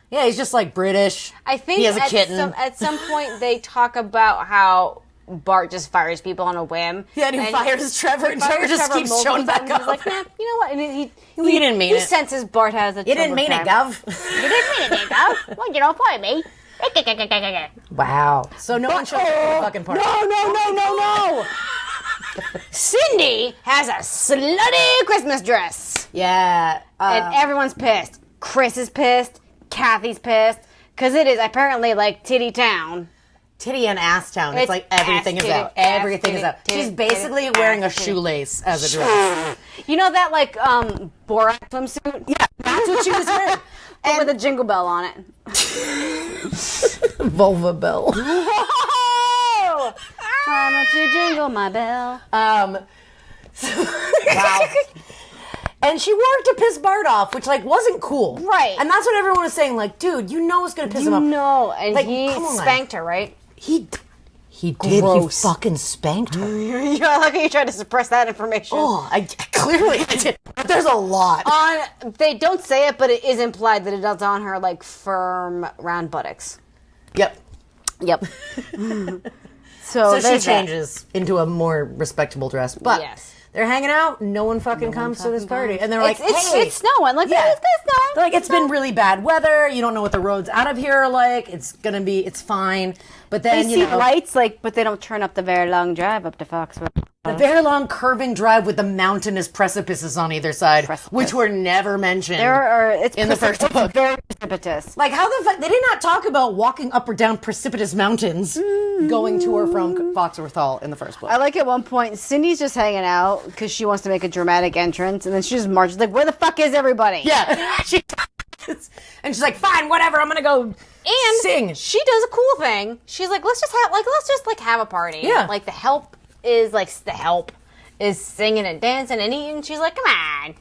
Yeah, he's just like British. I think he has a kitten. At some point they talk about how Bart just fires people on a whim. Yeah, and he fires Trevor, and Trevor just keeps showing back up. He's like, nah, you know what? And he didn't mean it. He senses Bart has a. You didn't mean it, Gov. You didn't mean it, Gov. Well, you don't fight me. Wow. So no one shows up at the fucking party. No. Cindy has a slutty Christmas dress. Yeah. And everyone's pissed. Chris is pissed. Kathy's pissed. Because it is apparently like Titty Town. Titty and ass town. It's like everything is out. Everything is out. She's basically wearing a shoelace as a dress. You know that like Borat swimsuit? Yeah, that's what she was wearing. And with a jingle bell on it. Vulva bell. Whoa! Why don't you jingle my bell? Wow. And she wore it to piss Bart off, which, like, wasn't cool. Right. And that's what everyone was saying, like, dude, you know it's going to piss him off. You know. And like, he spanked her, right? He did. Gross. He fucking spanked her. Yeah, like you tried to suppress that information. Oh, clearly I did. But there's a lot. They don't say it, but it is implied that it is on her, like, firm, round buttocks. Yep. So she changes into a more respectable dress. But they're hanging out. No one fucking comes to this party. And they're like, it's snowing. Like, yeah. It's snowing. They're like, it's been really bad weather. You don't know what the roads out of here are like. It's fine. But then, they see lights, like, but they don't turn up the very long drive up to Foxworth. The very long curving drive with the mountainous precipices on either side, which were never mentioned in the first book. It's very precipitous. Like, how the fuck? They did not talk about walking up or down precipitous mountains going to or from Foxworth Hall in the first book. I like at one point, Cindy's just hanging out because she wants to make a dramatic entrance, and then she just marches like, where the fuck is everybody? Yeah. And she's like, fine, whatever, I'm gonna go sing. She does a cool thing. She's like, let's just have a party. Yeah. Like, the help is singing and dancing and eating. She's like, come on.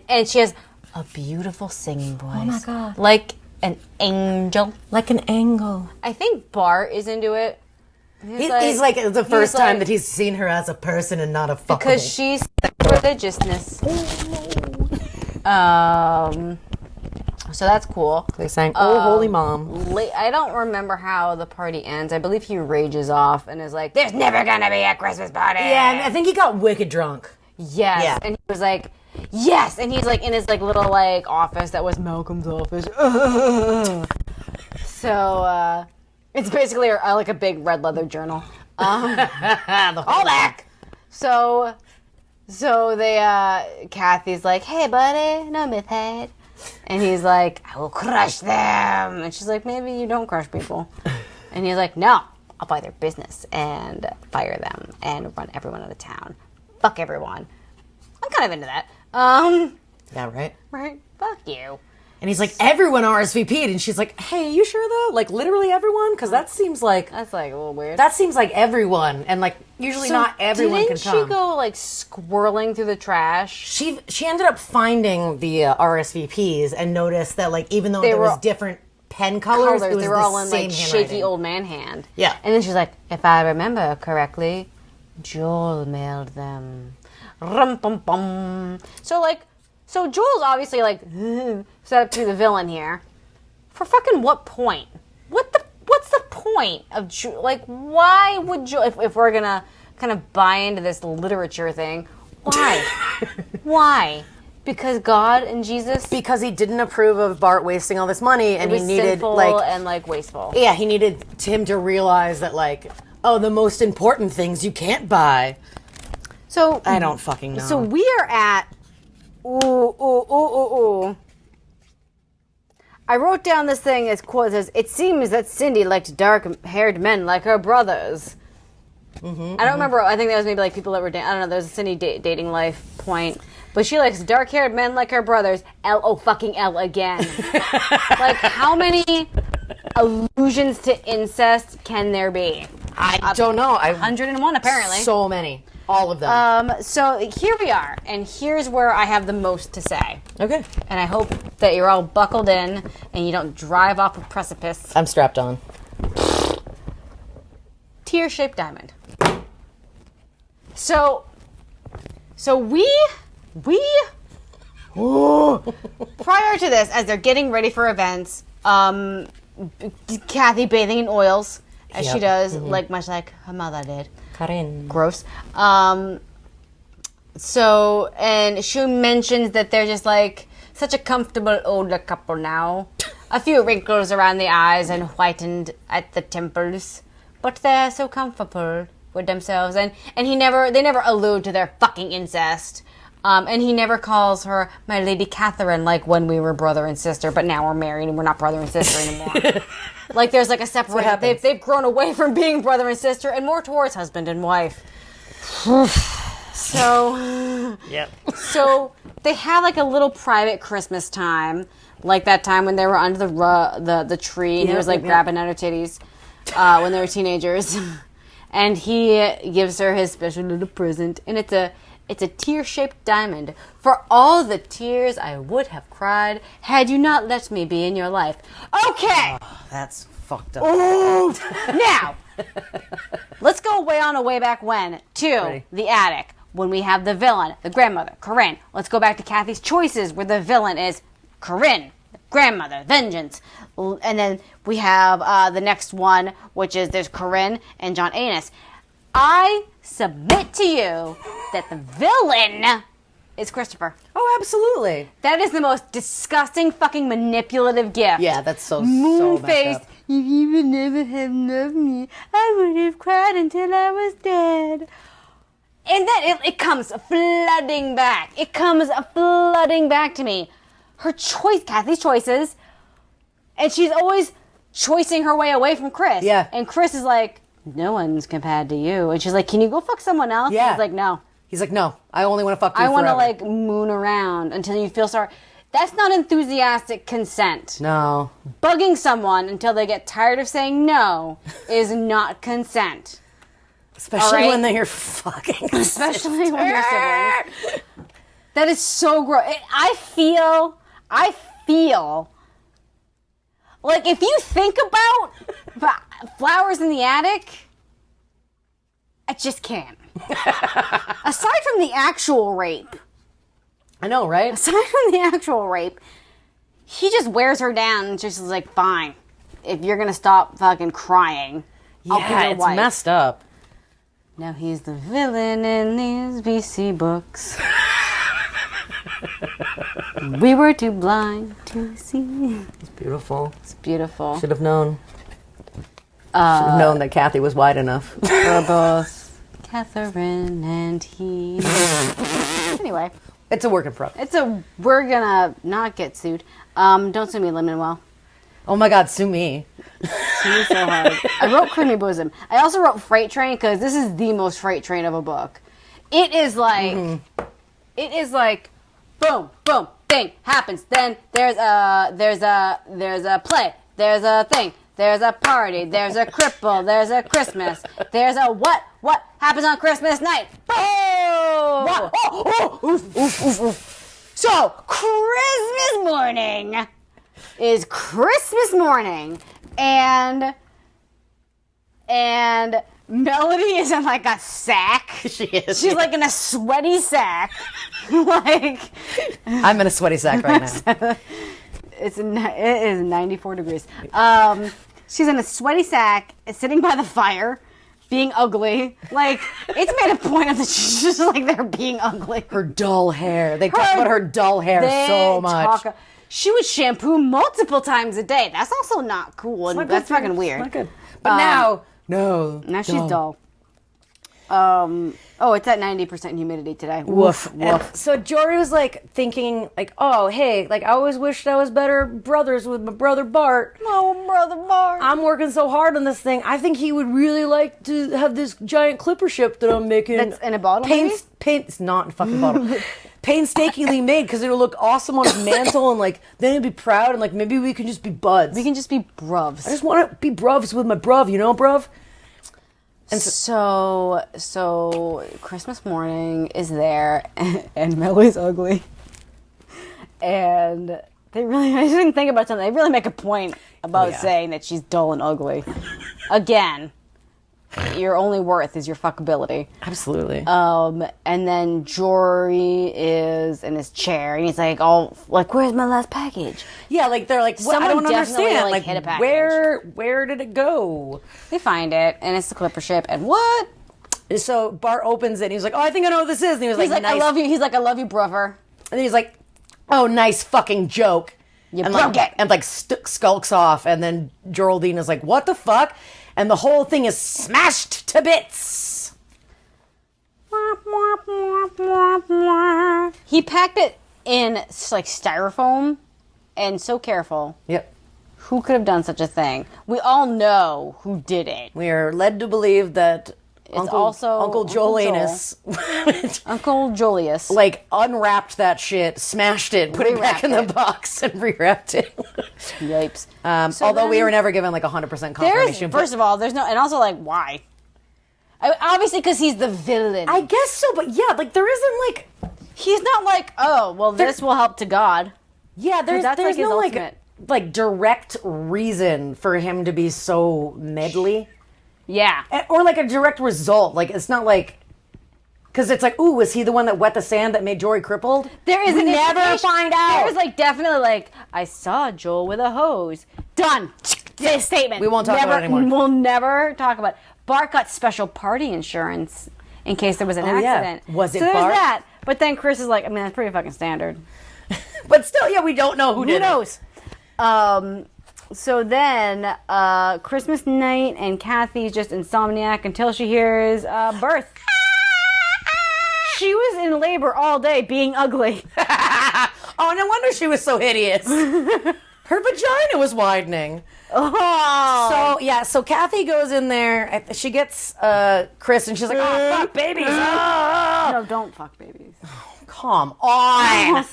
And she has a beautiful singing voice. Oh my God. Like an angel. Like an angle. I think Bart is into it. He's like the first time that he's seen her as a person and not a fuckable. Because she's religiousness. So that's cool. They sang "Oh Holy Mom." I don't remember how the party ends. I believe he rages off and is like, "There's never gonna be a Christmas party." Yeah, and I think he got wicked drunk. Yes, yeah. And he was like, "Yes," and he's like in his like little like office that was Malcolm's office. So it's basically like a big red leather journal. All back. So they Kathy's like, "Hey, buddy, no myth head." And he's like, I will crush them. And she's like, maybe you don't crush people. And he's like, no, I'll buy their business and fire them and run everyone out of town. Fuck everyone. I'm kind of into that. Yeah, right? Right? Fuck you. And he's like, everyone RSVP'd. And she's like, hey, you sure though? Like, literally everyone? Because that seems like... That's like a little weird. That seems like everyone. And like, usually not everyone can come. Didn't she go like squirreling through the trash? She ended up finding the RSVPs and noticed that like, even though there was different pen colors, it was they were all in like shaky shaky old man hand. Yeah. And then she's like, if I remember correctly, Joel mailed them. Rum pum pum. So Joel's obviously like set up to be the villain here. For fucking what point? What's the point of like? Why would Joel? If we're gonna kind of buy into this literature thing, why? Why? Because God and Jesus? Because he didn't approve of Bart wasting all this money, and he needed sinful and like wasteful. Yeah, he needed him to realize that like, oh, the most important things you can't buy. So I don't fucking know. So we are at. Ooh. I wrote down this thing as quote says, it seems that Cindy liked dark-haired men like her brothers. I don't remember. I think that was maybe like people that were I don't know. There's a Cindy dating life point. But she likes dark-haired men like her brothers. L again. Like, how many allusions to incest can there be? I don't know. 101 apparently. So many. All of them. So here we are, and here's where I have the most to say. Okay. And I hope that you're all buckled in and you don't drive off a precipice. I'm strapped on. Tear-shaped diamond. So we prior to this, as they're getting ready for events, Cathy bathing in oils, as she does, like much like her mother did. Karen. Gross. So, and she mentions that they're just like such a comfortable older couple now. a few wrinkles around the eyes and whitened at the temples, but they're so comfortable with themselves. And they never allude to their fucking incest. And he never calls her my Lady Catherine like when we were brother and sister, but now we're married and we're not brother and sister anymore. Like there's like a separation. They've grown away from being brother and sister and more towards husband and wife. So, yep. So they had like a little private Christmas time, like that time when they were under the tree and he was like grabbing at her titties when they were teenagers. And he gives her his special little present, and it's a tear-shaped diamond. For all the tears I would have cried had you not let me be in your life. Okay! Oh, that's fucked up. Ooh. Now, let's go way back when to the attic, when we have the villain, the grandmother, Corinne. Let's go back to Cathy's choices, where the villain is Corinne, grandmother, vengeance. And then we have the next one, which is there's Corinne and John Anus. I submit to you that the villain is Christopher. Oh, absolutely. That is the most disgusting fucking manipulative gift. Yeah, that's so Moon-faced. messed up. If you would never have loved me, I would have cried until I was dead. And then it comes flooding back. It comes flooding back to me. Her choice, Cathy's choices, and she's always choicing her way away from Chris. Yeah. And Chris is like, no one's compared to you. And she's like, can you go fuck someone else? Yeah. He's like, no. He's like, no, I only want to fuck you I want to, forever. like, moon around until you feel sorry. That's not enthusiastic consent. No. Bugging someone until they get tired of saying no is not consent. Especially when they're fucking Especially when you're siblings. That is so gross. I feel like if you think about flowers in the attic, I just can't. Aside from the actual rape. I know, right? Aside from the actual rape, he just wears her down and just is like, fine. If you're going to stop fucking crying, I'll be your it's wife. messed up. Now he's the villain in these BC books. We were too blind to see. It's beautiful. It's beautiful. Should have known. Should have known that Cathy was wide enough. For both Catherine and he. Anyway. It's a work in progress. We're gonna not get sued. Don't sue me, Lin-Manuel. Oh my God, sue me. Sue me so hard. I wrote Creamy Bosom. I also wrote Freight Train because this is the most Freight Train of a book. It is like, boom, boom, thing happens. Then there's a play. There's a thing. There's a party. There's a cripple. There's a Christmas. There's a what? What happens on Christmas night? Boom! What? Oh, oof, oof, oof, oof. So, Christmas morning is Christmas morning, and Melody is in like a sack. She is. She's like in a sweaty sack. Like, I'm in a sweaty sack right now. it is 94 degrees. She's in a sweaty sack, sitting by the fire, being ugly. Like, it's made a point of that she's just like they're being ugly. Her dull hair. They talk about her dull hair so much. She would shampoo multiple times a day. That's also not cool. And that's fucking weird. Not good. But now she's dull. It's at 90% humidity today. Woof. Woof. So Jory was like thinking like, oh, hey, like I always wished I was better brothers with my brother Bart. Oh, brother Bart. I'm working so hard on this thing. I think he would really like to have this giant clipper ship that I'm making. That's in a bottle, It's not in a fucking bottle. Painstakingly made because it'll look awesome on his mantle and like then he'll be proud and like maybe we can just be buds. We can just be bruvs. I just want to be bruvs with my bruv, you know, bruv? And so Christmas morning is there, and Melody's ugly. And I just didn't think about something. They really make a point about saying that she's dull and ugly. Again, your only worth is your fuckability. Absolutely. And then Jory is in his chair, and he's like, oh, like, where's my last package? Yeah, like, they're like, what? I don't understand. Like, hit a package. Where did it go? They find it, and it's the clipper ship, and what? So Bart opens it, and he's like, oh, I think I know what this is. And he was He's like, nice. I love you. He's like, I love you, brother. And then he's like, oh, nice fucking joke. You and broke it. And like skulks off, and then Geraldine is like, what the fuck? And the whole thing is smashed to bits. He packed it in like styrofoam and so careful. Yep. Who could have done such a thing? We all know who did it. We are led to believe that Uncle Jolanus Uncle Jolius like unwrapped that shit, smashed it, put it back in the box, and rewrapped it. Yipes. Although we were never given like 100% confirmation. First of all, there's no, and also like why? Obviously, because he's the villain. I guess so, but yeah, like there isn't like he's not like, oh well, this will help to God. Yeah, there's like his no ultimate. like direct reason for him to be so meddly. Yeah. Or like a direct result. Like it's not like because it's like, ooh, was he the one that wet the sand that made Jory crippled? There is we never find out. There's like definitely like I saw Joel with a hose. Done. This statement. We won't talk about it anymore. We'll never talk about it. Bart got special party insurance in case there was an accident. Yeah. Was it so there's Bart? that. But then Chris is like, I mean, that's pretty fucking standard. But still, yeah, we don't know who did knows? So then, Christmas night, and Cathy's just insomniac until she hears birth. She was in labor all day, being ugly. Oh, no wonder she was so hideous. Her vagina was widening. Oh. So Cathy goes in there. She gets Chris, and she's like, oh, fuck babies. Oh. No, don't fuck babies. Come on.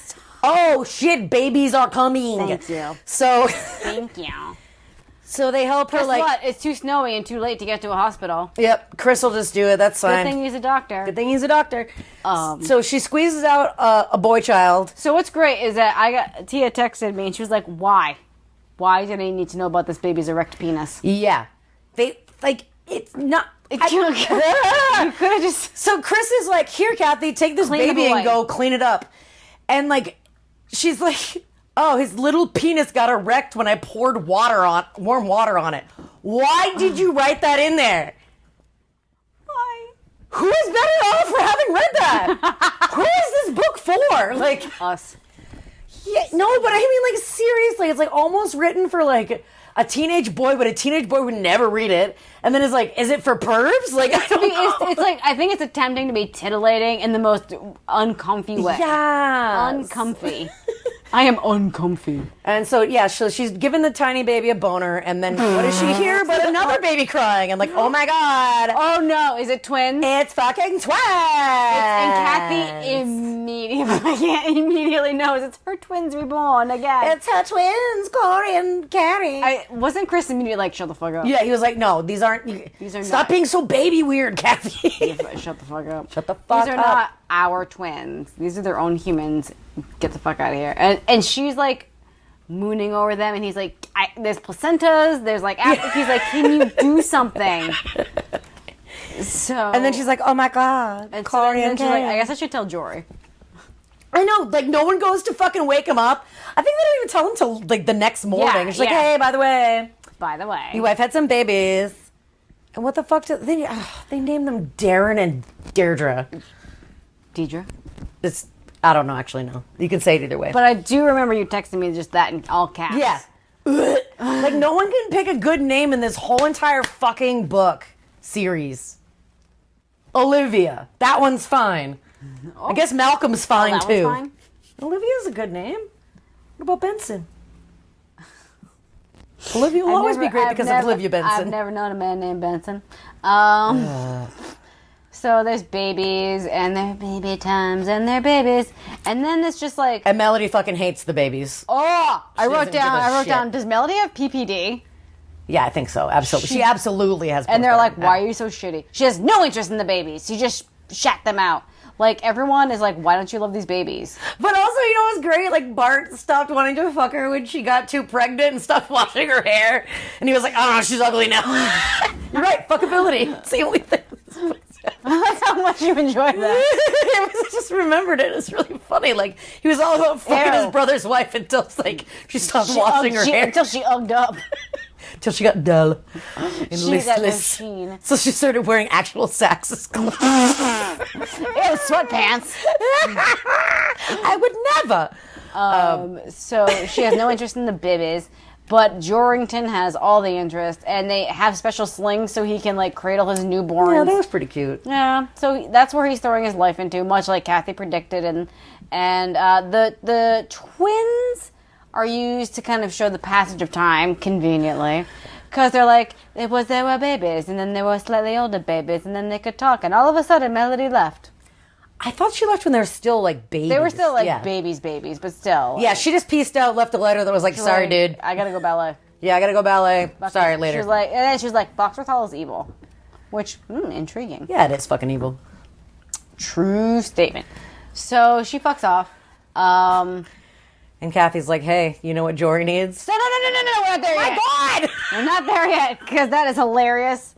Oh, shit, babies are coming. Thank you. So, Thank you. So they help her, Guess like... what? It's too snowy and too late to get to a hospital. Yep, Chris will just do it. That's fine. Good thing he's a doctor. Good thing he's a doctor. So she squeezes out a boy child. So what's great is that Tia texted me, and she was like, why? Why did I need to know about this baby's erect penis? Yeah. They, like, it's not... You could have just... So Chris is like, here, Cathy, take this baby and go clean it up. And, like, she's like... Oh, his little penis got erect when I poured warm water on it. Why did you write that in there? Why? Who is better off for having read that? Who is this book for? Like us. Yeah, no, but I mean, like, seriously, it's like almost written for like a teenage boy, but a teenage boy would never read it. And then it's like, is it for pervs? Like, it's like, I think it's attempting to be titillating in the most uncomfy way. Yeah, uncomfy. I am uncomfy. And so, yeah, so she's giving the tiny baby a boner, and then what does she hear but another baby crying? And like, oh my God. Oh no, is it twins? It's fucking twins. And Cathy immediately knows it's her twins reborn again. It's her twins, Corey and Carrie. Wasn't Chris immediately like, shut the fuck up? Yeah, he was like, no, these are stop being so baby weird, Cathy. Shut the fuck up. Shut the fuck up. These are not our twins. These are their own humans. Get the fuck out of here. And she's like mooning over them, and he's like, there's placentas, there's like he's like, can you do something? So and then she's like, oh my God. And so then she's like, I guess I should tell Jory. I know, like no one goes to fucking wake him up. I think they don't even tell him till like the next morning. Yeah, She's like, hey, by the way, your wife had some babies. And what the fuck they named them Darren and Deirdre. Deidre? I don't know, actually, no. You can say it either way. But I do remember you texting me just that in all caps. Yeah. Like, no one can pick a good name in this whole entire fucking book series. Olivia. That one's fine. I guess Malcolm's fine, too. Fine? Olivia's a good name. What about Benson? Olivia will always be great because of Olivia Benson. I've never known a man named Benson. So there's babies, and their baby times, and their babies, and then it's just like... And Melody fucking hates the babies. Oh! I wrote down, does Melody have PPD? Yeah, I think so. Absolutely. She absolutely has. And they're like, why are you so shitty? She has no interest in the babies. She just shat them out. Like, everyone is like, why don't you love these babies? But also, you know what's great? Like, Bart stopped wanting to fuck her when she got too pregnant and stopped washing her hair. And he was like, I don't know, she's ugly now. You're right, fuckability. It's the only thing. That's how much you enjoyed that. I just remembered it. It's really funny. Like, he was all about fucking his brother's wife until, like, she stopped washing her hair. Until she ugged up. Till she got dull and listless. So she started wearing actual Saks as clothes. Ew, sweatpants. I would never. So she has no interest in the babies. But Jorrington has all the interest, and they have special slings so he can, like, cradle his newborns. Yeah, that was pretty cute. Yeah, so that's where he's throwing his life into, much like Cathy predicted. And the twins are used to kind of show the passage of time, conveniently. Because they're like, there were babies, and then there were slightly older babies, and then they could talk. And all of a sudden, Melody left. I thought she left when they were still, like, babies. They were still, like, babies, but still. Yeah, she just pieced out, left a letter that was like, sorry, dude. I gotta go ballet. Yeah, I gotta go ballet. Sorry, later. She was like, and then she was like, Foxworth Hall is evil. Which, intriguing. Yeah, it is fucking evil. True statement. So she fucks off. And Cathy's like, hey, you know what Jory needs? No, we're not there yet. My God! We're not there yet, because that is hilarious.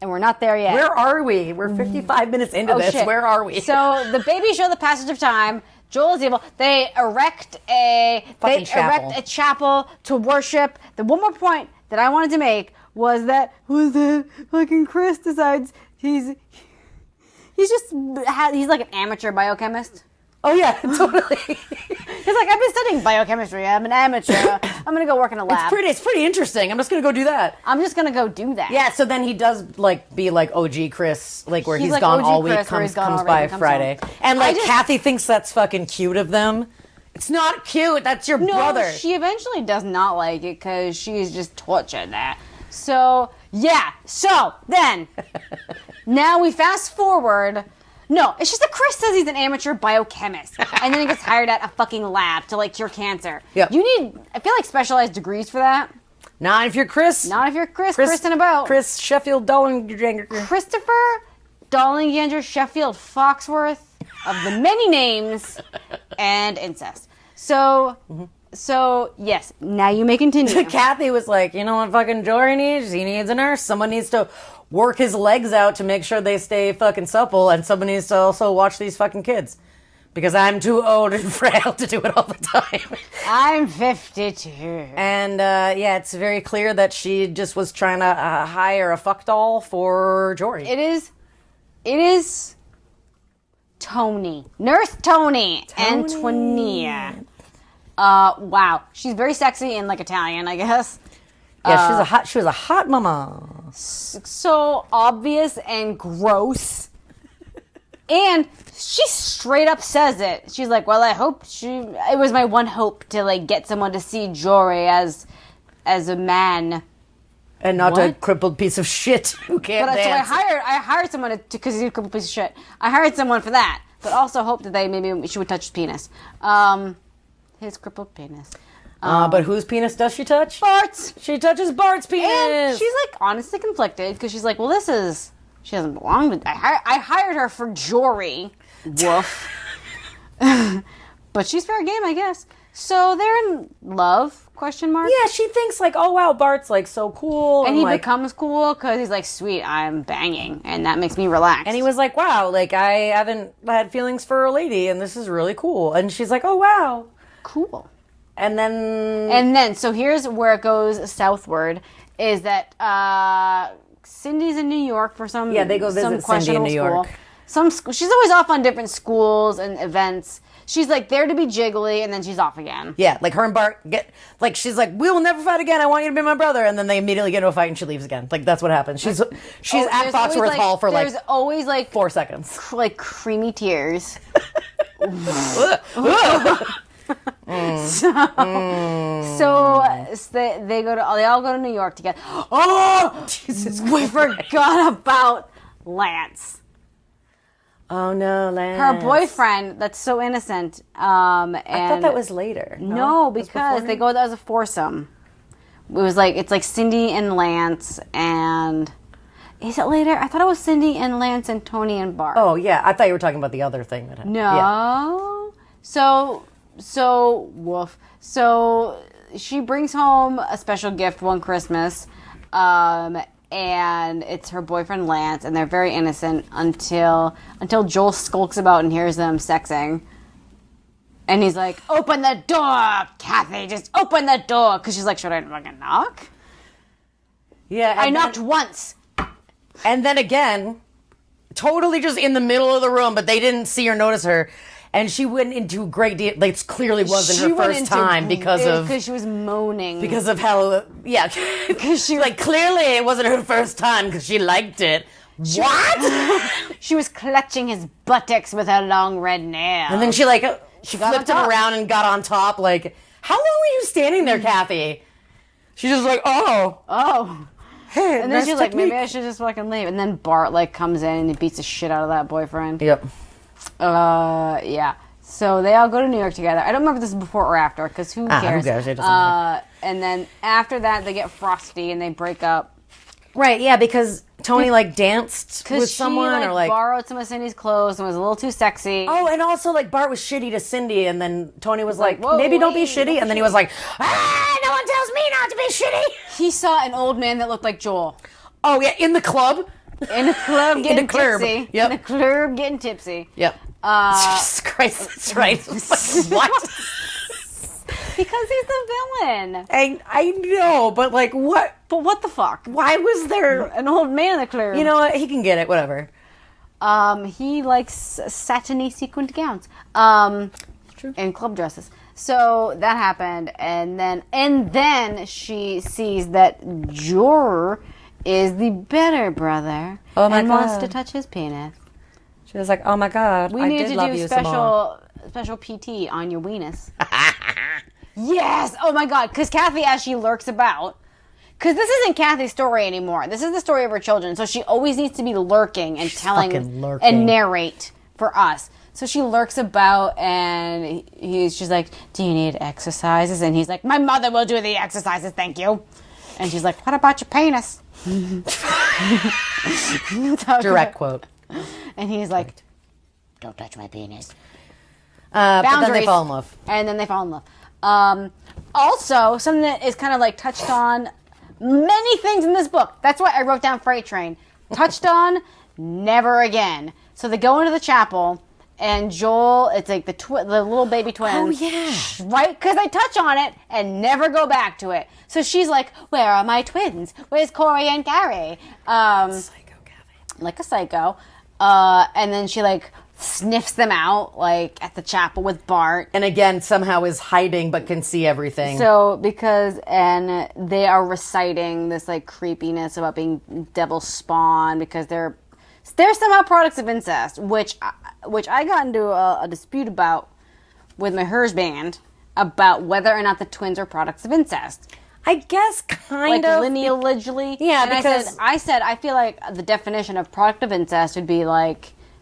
And we're not there yet. Where are we? We're 55 minutes into this. Shit. Where are we? So the babies show the passage of time. Joel is evil. They erect a chapel to worship. The one more point that I wanted to make was that fucking Chris decides he's like an amateur biochemist. Oh, yeah, totally. He's like, I've been studying biochemistry. I'm an amateur. I'm going to go work in a lab. It's pretty interesting. I'm just going to go do that. I'm just going to go do that. Yeah, so then he does, like, be like OG Chris, like, where he's like gone OG all week, Chris, where he's gone comes all by week, comes Friday. home. And, like, Cathy thinks that's fucking cute of them. It's not cute. That's your brother. She eventually does not like it because she's just tortured that. So, yeah. So, then, now we fast forward. No, it's just that Chris says he's an amateur biochemist. And then he gets hired at a fucking lab to, like, cure cancer. Yep. You need, I feel like, specialized degrees for that. Not if you're Chris. Not if you're Chris and about. Chris Sheffield Dollinger. Christopher Dollinger Sheffield Foxworth of the many names and incest. So, yes, now you may continue. Cathy was like, you know what fucking Jory needs? He needs a nurse. Someone needs to work his legs out to make sure they stay fucking supple, and someone needs to also watch these fucking kids. Because I'm too old and frail to do it all the time. I'm 52. And, yeah, it's very clear that she just was trying to hire a fuck doll for Jory. It is Tony. Nurse Tony. Antonia. Wow. She's very sexy and, like, Italian, I guess. Yeah, she was a hot mama. So obvious and gross. And she straight up says it. She's like, well, it was my one hope to, like, get someone to see Jory as a man. And not a crippled piece of shit who can't dance. So I hired someone because he's a crippled piece of shit. I hired someone for that, but also hoped that maybe she would touch his penis. His crippled penis. But whose penis does she touch? Bart's. She touches Bart's penis. And she's, like, honestly conflicted because she's like, well, she doesn't belong to. I hired her for Jory. Woof. But she's fair game, I guess. So they're in love? Question mark. Yeah, she thinks like, oh wow, Bart's like so cool, and he like, becomes cool because he's like, sweet, I'm banging, and that makes me relax. And he was like, wow, like I haven't had feelings for a lady, and this is really cool. And she's like, oh wow, cool. And then so here's where it goes southward. Is that Cindy's in New York for some they go visit Cindy in New York. She's always off on different schools and events. She's like there to be jiggly, and then she's off again. Yeah, like her and Bart she's like, we will never fight again. I want you to be my brother, and then they immediately get into a fight, and she leaves again. Like that's what happens. She's at Foxworth Hall for there's always like 4 secods, like creamy tears. So they all go to New York together. Oh, Jesus! We forgot about Lance. Oh no, Lance. Her boyfriend, that's so innocent. And I thought that was later. No, because they go as a foursome. It's like Cindy and Lance, and is it later? I thought it was Cindy and Lance and Tony and Bart. Oh yeah, I thought you were talking about the other thing that happened. No. Yeah. So woof. So she brings home a special gift one Christmas. And it's her boyfriend Lance, and they're very innocent until Joel skulks about and hears them sexing. And he's like, open the door, Cathy, just open the door. Because she's like, should I fucking knock? Yeah. I knocked once. And then again, totally just in the middle of the room, but they didn't see or notice her. And she went into a great deal. Like, it clearly wasn't her first time because she was moaning. Because of how, yeah. Because she like, clearly it wasn't her first time because she liked it. What? She was clutching his buttocks with her long red nails. And then she flipped him around and got on top. Like, how long were you standing there, Cathy? She's just like, oh. Hey, and then she's like, maybe I should just fucking leave. And then Bart comes in and he beats the shit out of that boyfriend. Yep. Yeah. So they all go to New York together. I don't remember if this is before or after, because who cares? Who cares? It doesn't matter. And then after that, they get frosty and they break up. Right, yeah, because Tony, danced with someone, she, or, borrowed some of Cindy's clothes and was a little too sexy. Oh, and also, Bart was shitty to Cindy, and then Tony was like, Whoa, maybe don't be shitty, and then he was like, no one tells me not to be shitty. He saw an old man that looked like Joel. Oh, yeah, in the club. In the club getting tipsy. Yep. In the club getting tipsy. Yep. Jesus Christ, that's right. What? Because he's the villain. I know, but what? But what the fuck? Why was there an old man in the club? You know what? He can get it. Whatever. He likes satiny sequined gowns. True. And club dresses. So that happened, and then she sees that Jor is the better brother and wants to touch his penis. She was like, "Oh my god, we need to do special PT on your weenus." Yes! Oh my god! Because Cathy, as she lurks about, because this isn't Cathy's story anymore. This is the story of her children. So she always needs to be lurking and and narrate for us. So she lurks about, and she's like, "Do you need exercises?" And he's like, "My mother will do the exercises, thank you." And she's like, "What about your penis?" Direct quote. And he's like, "Don't touch my penis." But then they fall in love. And then they fall in love. Also, something that is kind of touched on many things in this book. That's why I wrote down Freight Train. Touched on, never again. So they go into the chapel, and Joel, it's like the little baby twins. Oh, yeah. Right? Because they touch on it and never go back to it. So she's like, "Where are my twins? Where's Corey and Gary?" Psycho, Cathy. Like a psycho. And then she sniffs them out at the chapel with Bart. And again, somehow is hiding but can see everything. So and they are reciting this creepiness about being devil spawn because they're somehow products of incest, which I got into a dispute about with my Hers band about whether or not the twins are products of incest. I guess kind of lineagely. Yeah, and because I said I feel like the definition of product of incest would be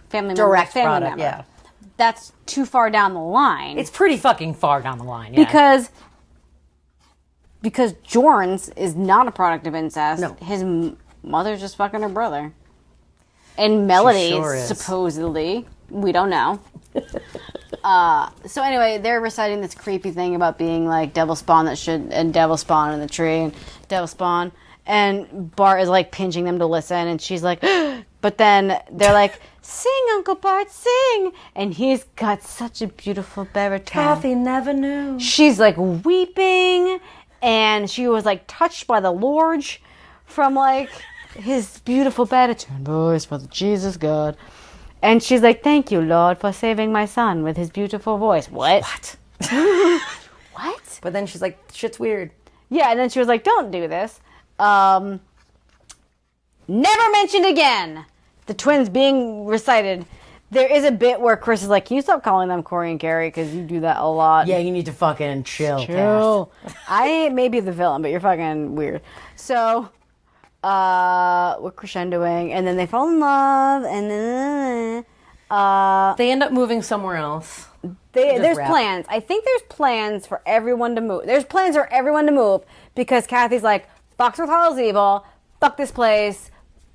family direct member, product. member. Yeah, that's too far down the line. It's pretty fucking far down the line. Yeah. Because Jorns is not a product of incest. No. His mother's just fucking her brother. And Melody, sure is. supposedly, we don't know. So anyway, they're reciting this creepy thing about being devil spawn and devil spawn in the tree and devil spawn. And Bart is pinching them to listen, and she's like, but then they're like, "Sing, Uncle Bart, sing!" And he's got such a beautiful baritone. Cathy never knew. She's weeping, and she was touched by the Lord from his beautiful baritone voice for Jesus God. And she's like, "Thank you, Lord, for saving my son with his beautiful voice." What? What? But then she's like, "Shit's weird." Yeah, and then she was like, "Don't do this." Never mentioned again. The twins being recited. There is a bit where Chris is like, "Can you stop calling them Corey and Gary? Because you do that a lot." Yeah, you need to fucking chill. I may be the villain, but you're fucking weird. So, we're crescendoing, and then they fall in love, and then they end up moving somewhere else. There's plans. I think there's plans for everyone to move. There's plans for everyone to move because Cathy's like, Foxworth Hall is evil. Fuck this place.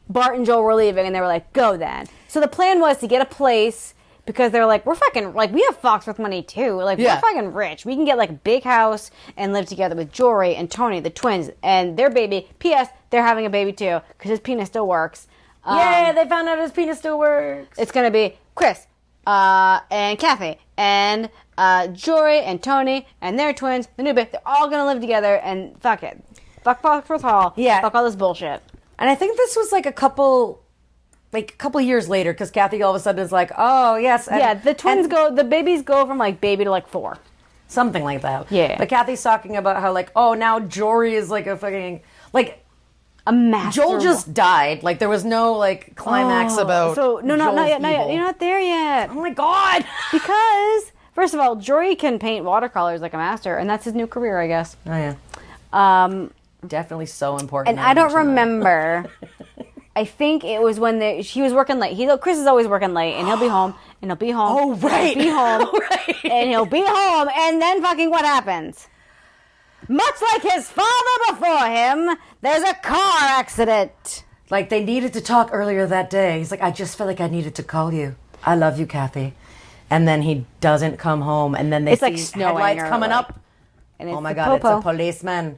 Bart and Joel were leaving, and they were like, "Go then." So the plan was to get a place because they're like, "We're fucking we have Foxworth money too. We're fucking rich. We can get a big house and live together with Jory and Tony, the twins, and their baby. P.S. They're having a baby too because his penis still works. Yeah, they found out his penis still works. It's gonna be Chris and Cathy and Jory and Tony and their twins, the new baby. They're all gonna live together and fuck it. Fuck Foxworth Hall. Yeah. Fuck all this bullshit. And I think this was a couple like a couple of years later, because Cathy all of a sudden is like, oh yes, and, the babies go from like baby to like 4. something like that. Yeah. But Cathy's talking about how like, oh, now Jory is like a fucking like a master. Joel just died. Like there was no like climax about. So no, Joel's not yet. evil. You're not there yet. Oh my god! Because first of all, Jory can paint watercolors like a master, and that's his new career, I guess. Oh yeah. Definitely so important. And I don't remember. I think it was when she was working late. Chris is always working late, and he'll be home, and he'll be home. Oh right, he'll be home, right. And he'll be home, and then fucking what happens? Much like his father before him, there's a car accident. Like they needed to talk earlier that day. He's like, I just felt like I needed to call you. I love you, Cathy. And then he doesn't come home, and then It's see like snowing headlights or coming like- up. And Oh my the god, it's a popo. policeman.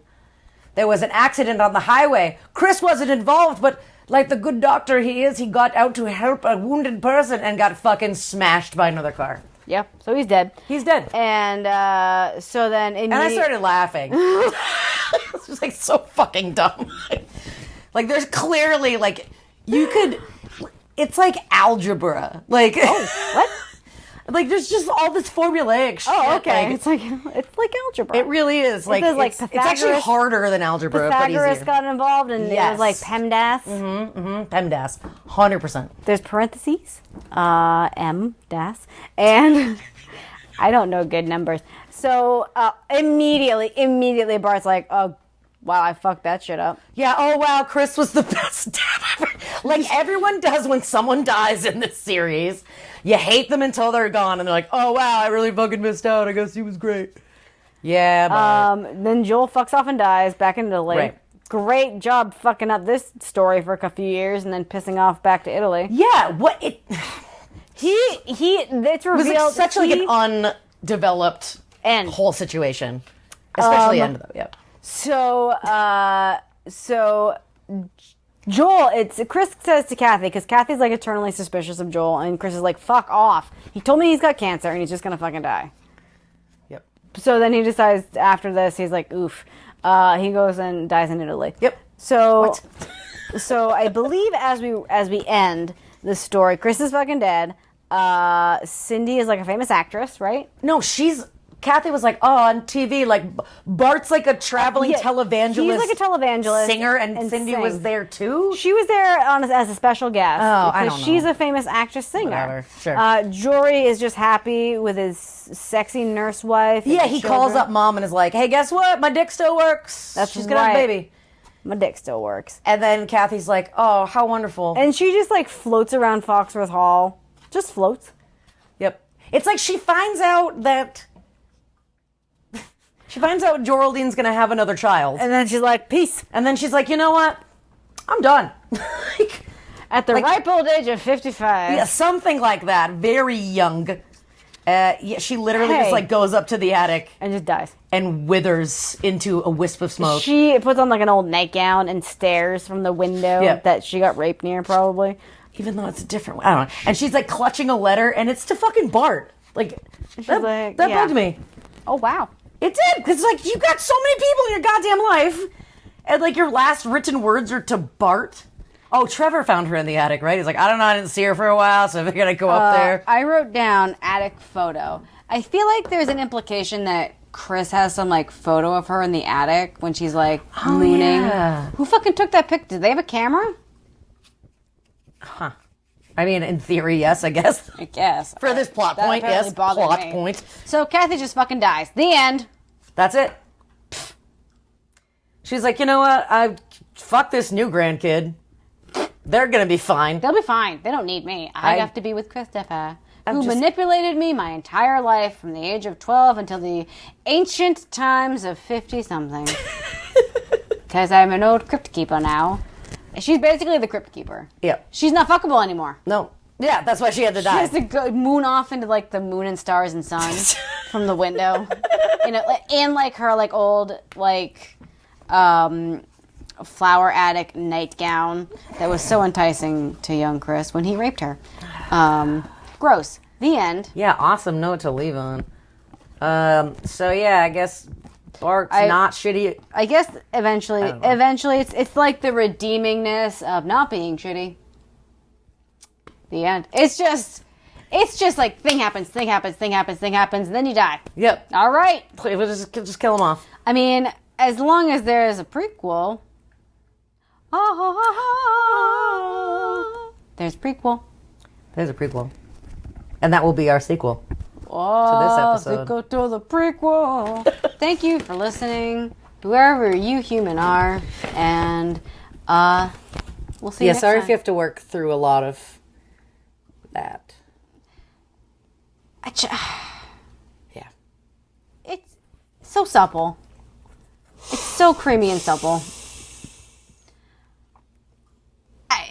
There was an accident on the highway. Chris wasn't involved, but like the good doctor he is, he got out to help a wounded person and got fucking smashed by another car. Yep. So he's dead. He's dead. And so then, And I started laughing. It's just like so fucking dumb. Like there's clearly like you could. It's like algebra. Like what? Like there's just all this formulaic shit. Oh, okay. Like, It's like algebra. it really is. Like does, like, it's actually Pythagoras- harder than algebra, but Pythagoras easier. got involved, and it Yes. was like PEMDAS. PEMDAS, 100%. There's parentheses, MDAS, and I don't know good numbers. So immediately, Bart's like, "Oh, wow, I fucked that shit up." Yeah. Oh wow, Chris was the best dad ever. Like everyone does when someone dies in this series. You hate them until they're gone, and they're like, "Oh wow, I really fucking missed out. I guess he was great." Yeah. But... Then Joel fucks off and dies back in Italy. Right. Great job fucking up this story for a few years, and then pissing off back to Italy. yeah. What it It's was revealed like such like an undeveloped End. whole situation, especially end though. Yeah. So Joel, Chris says to Cathy, because Kathy's like eternally suspicious of Joel, and Chris is like, fuck off. He told me he's got cancer and he's just gonna fucking die. Yep. So then he decides after this, he's like, oof. He goes and dies in Italy. Yep. So What? so I believe as we end the story, Chris is fucking dead. Cindy is like a famous actress, right? No, Cathy was like, oh, on TV, like Bart's like a traveling televangelist. He's like a televangelist. singer, and Cindy was sings. there too. She was there as a special guest. Oh, I because don't know. she's a famous actress singer. Whatever, sure. Jory is just happy with his sexy nurse wife. and Yeah, his he calls children. up mom and is like, hey, guess what? My dick still works. She's gonna have a right. baby. My dick still works. And then Kathy's like, oh, how wonderful. And she just like floats around Foxworth Hall. Just floats. Yep. It's like she finds out that Geraldine's gonna have another child. And then she's like, peace. And then she's like, you know what? I'm done. Like, At the ripe old age of 55. yeah, something like that. Very young. Yeah, she literally Hey. just like goes up to the attic And just dies. and withers into a wisp of smoke. She puts on like an old nightgown and stares from the window Yeah. that she got raped near, probably. Even though it's a different one. I don't know. And she's like clutching a letter and it's to fucking Bart. Like, that like, that yeah. bugged me. Oh, wow. It did, because like you got so many people in your goddamn life, and like your last written words are to Bart. Oh, Trevor found her in the attic, right? He's like, I don't know, I didn't see her for a while, so I figured I'd go up there. I wrote down attic photo. I feel like there's an implication that Chris has some like photo of her in the attic when she's like mooning. Yeah. Who fucking took that pic? Did they have a camera? Huh. I mean, in theory, yes, I guess. I guess. For this plot That point, apparently yes. bothered Plot me. point. So Cathy just fucking dies. The end. That's it. Pfft. She's like, you know what? Fuck this new grandkid. They're gonna be fine. They'll be fine. They don't need me. I have to be with Christopher, who just- manipulated me my entire life from the age of 12 until the ancient times of 50-something. Because I'm an old crypt keeper now. She's basically the crypt keeper. Yep. She's not fuckable anymore. No. Yeah, that's why she had to She die. has to go moon off into like the moon and stars and sun from the window, in like her like old like flower attic nightgown that was so enticing to young Chris when he raped her. Gross. The end. Yeah, awesome note to leave on. So yeah, I guess Bart's not shitty. I guess eventually it's like the redeemingness of not being shitty. The end. It's just like thing happens, and then you die. Yep. All right. We'll just kill them off. I mean, as long as there is a prequel. There's prequel. There's a prequel. And that will be our sequel to this episode. Sequel to the prequel. Thank you for listening, whoever you human are, and we'll see you next sorry time. if you have to work through a lot of that. Yeah. It's so supple. It's so creamy and supple.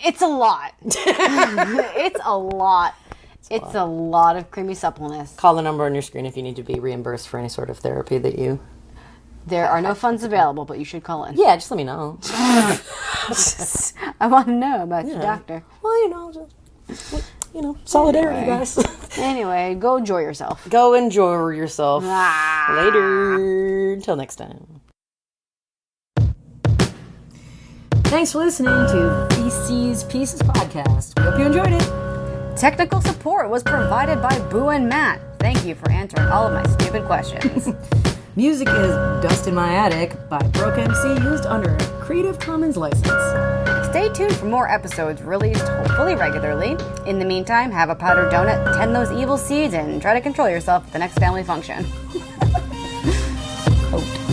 It's a lot. It's a lot. It's a lot of creamy suppleness. Call the number on your screen if you need to be reimbursed for any sort of therapy that you... There are no funds available, but you should call in. Yeah, just let me know. I want to know about your doctor. Well, solidarity, guys. Anyway, go enjoy yourself. Go enjoy yourself. Later. Until next time. Thanks for listening to Feces Pieces Podcast. We hope you enjoyed it. Technical support was provided by Boo and Matt. Thank you for answering all of my stupid questions. Music is Dust in My Attic by Broke MC, used under a Creative Commons license. Stay tuned for more episodes released hopefully regularly. In the meantime, have a powdered donut, tend those evil seeds, and try to control yourself at the next family function. Quote.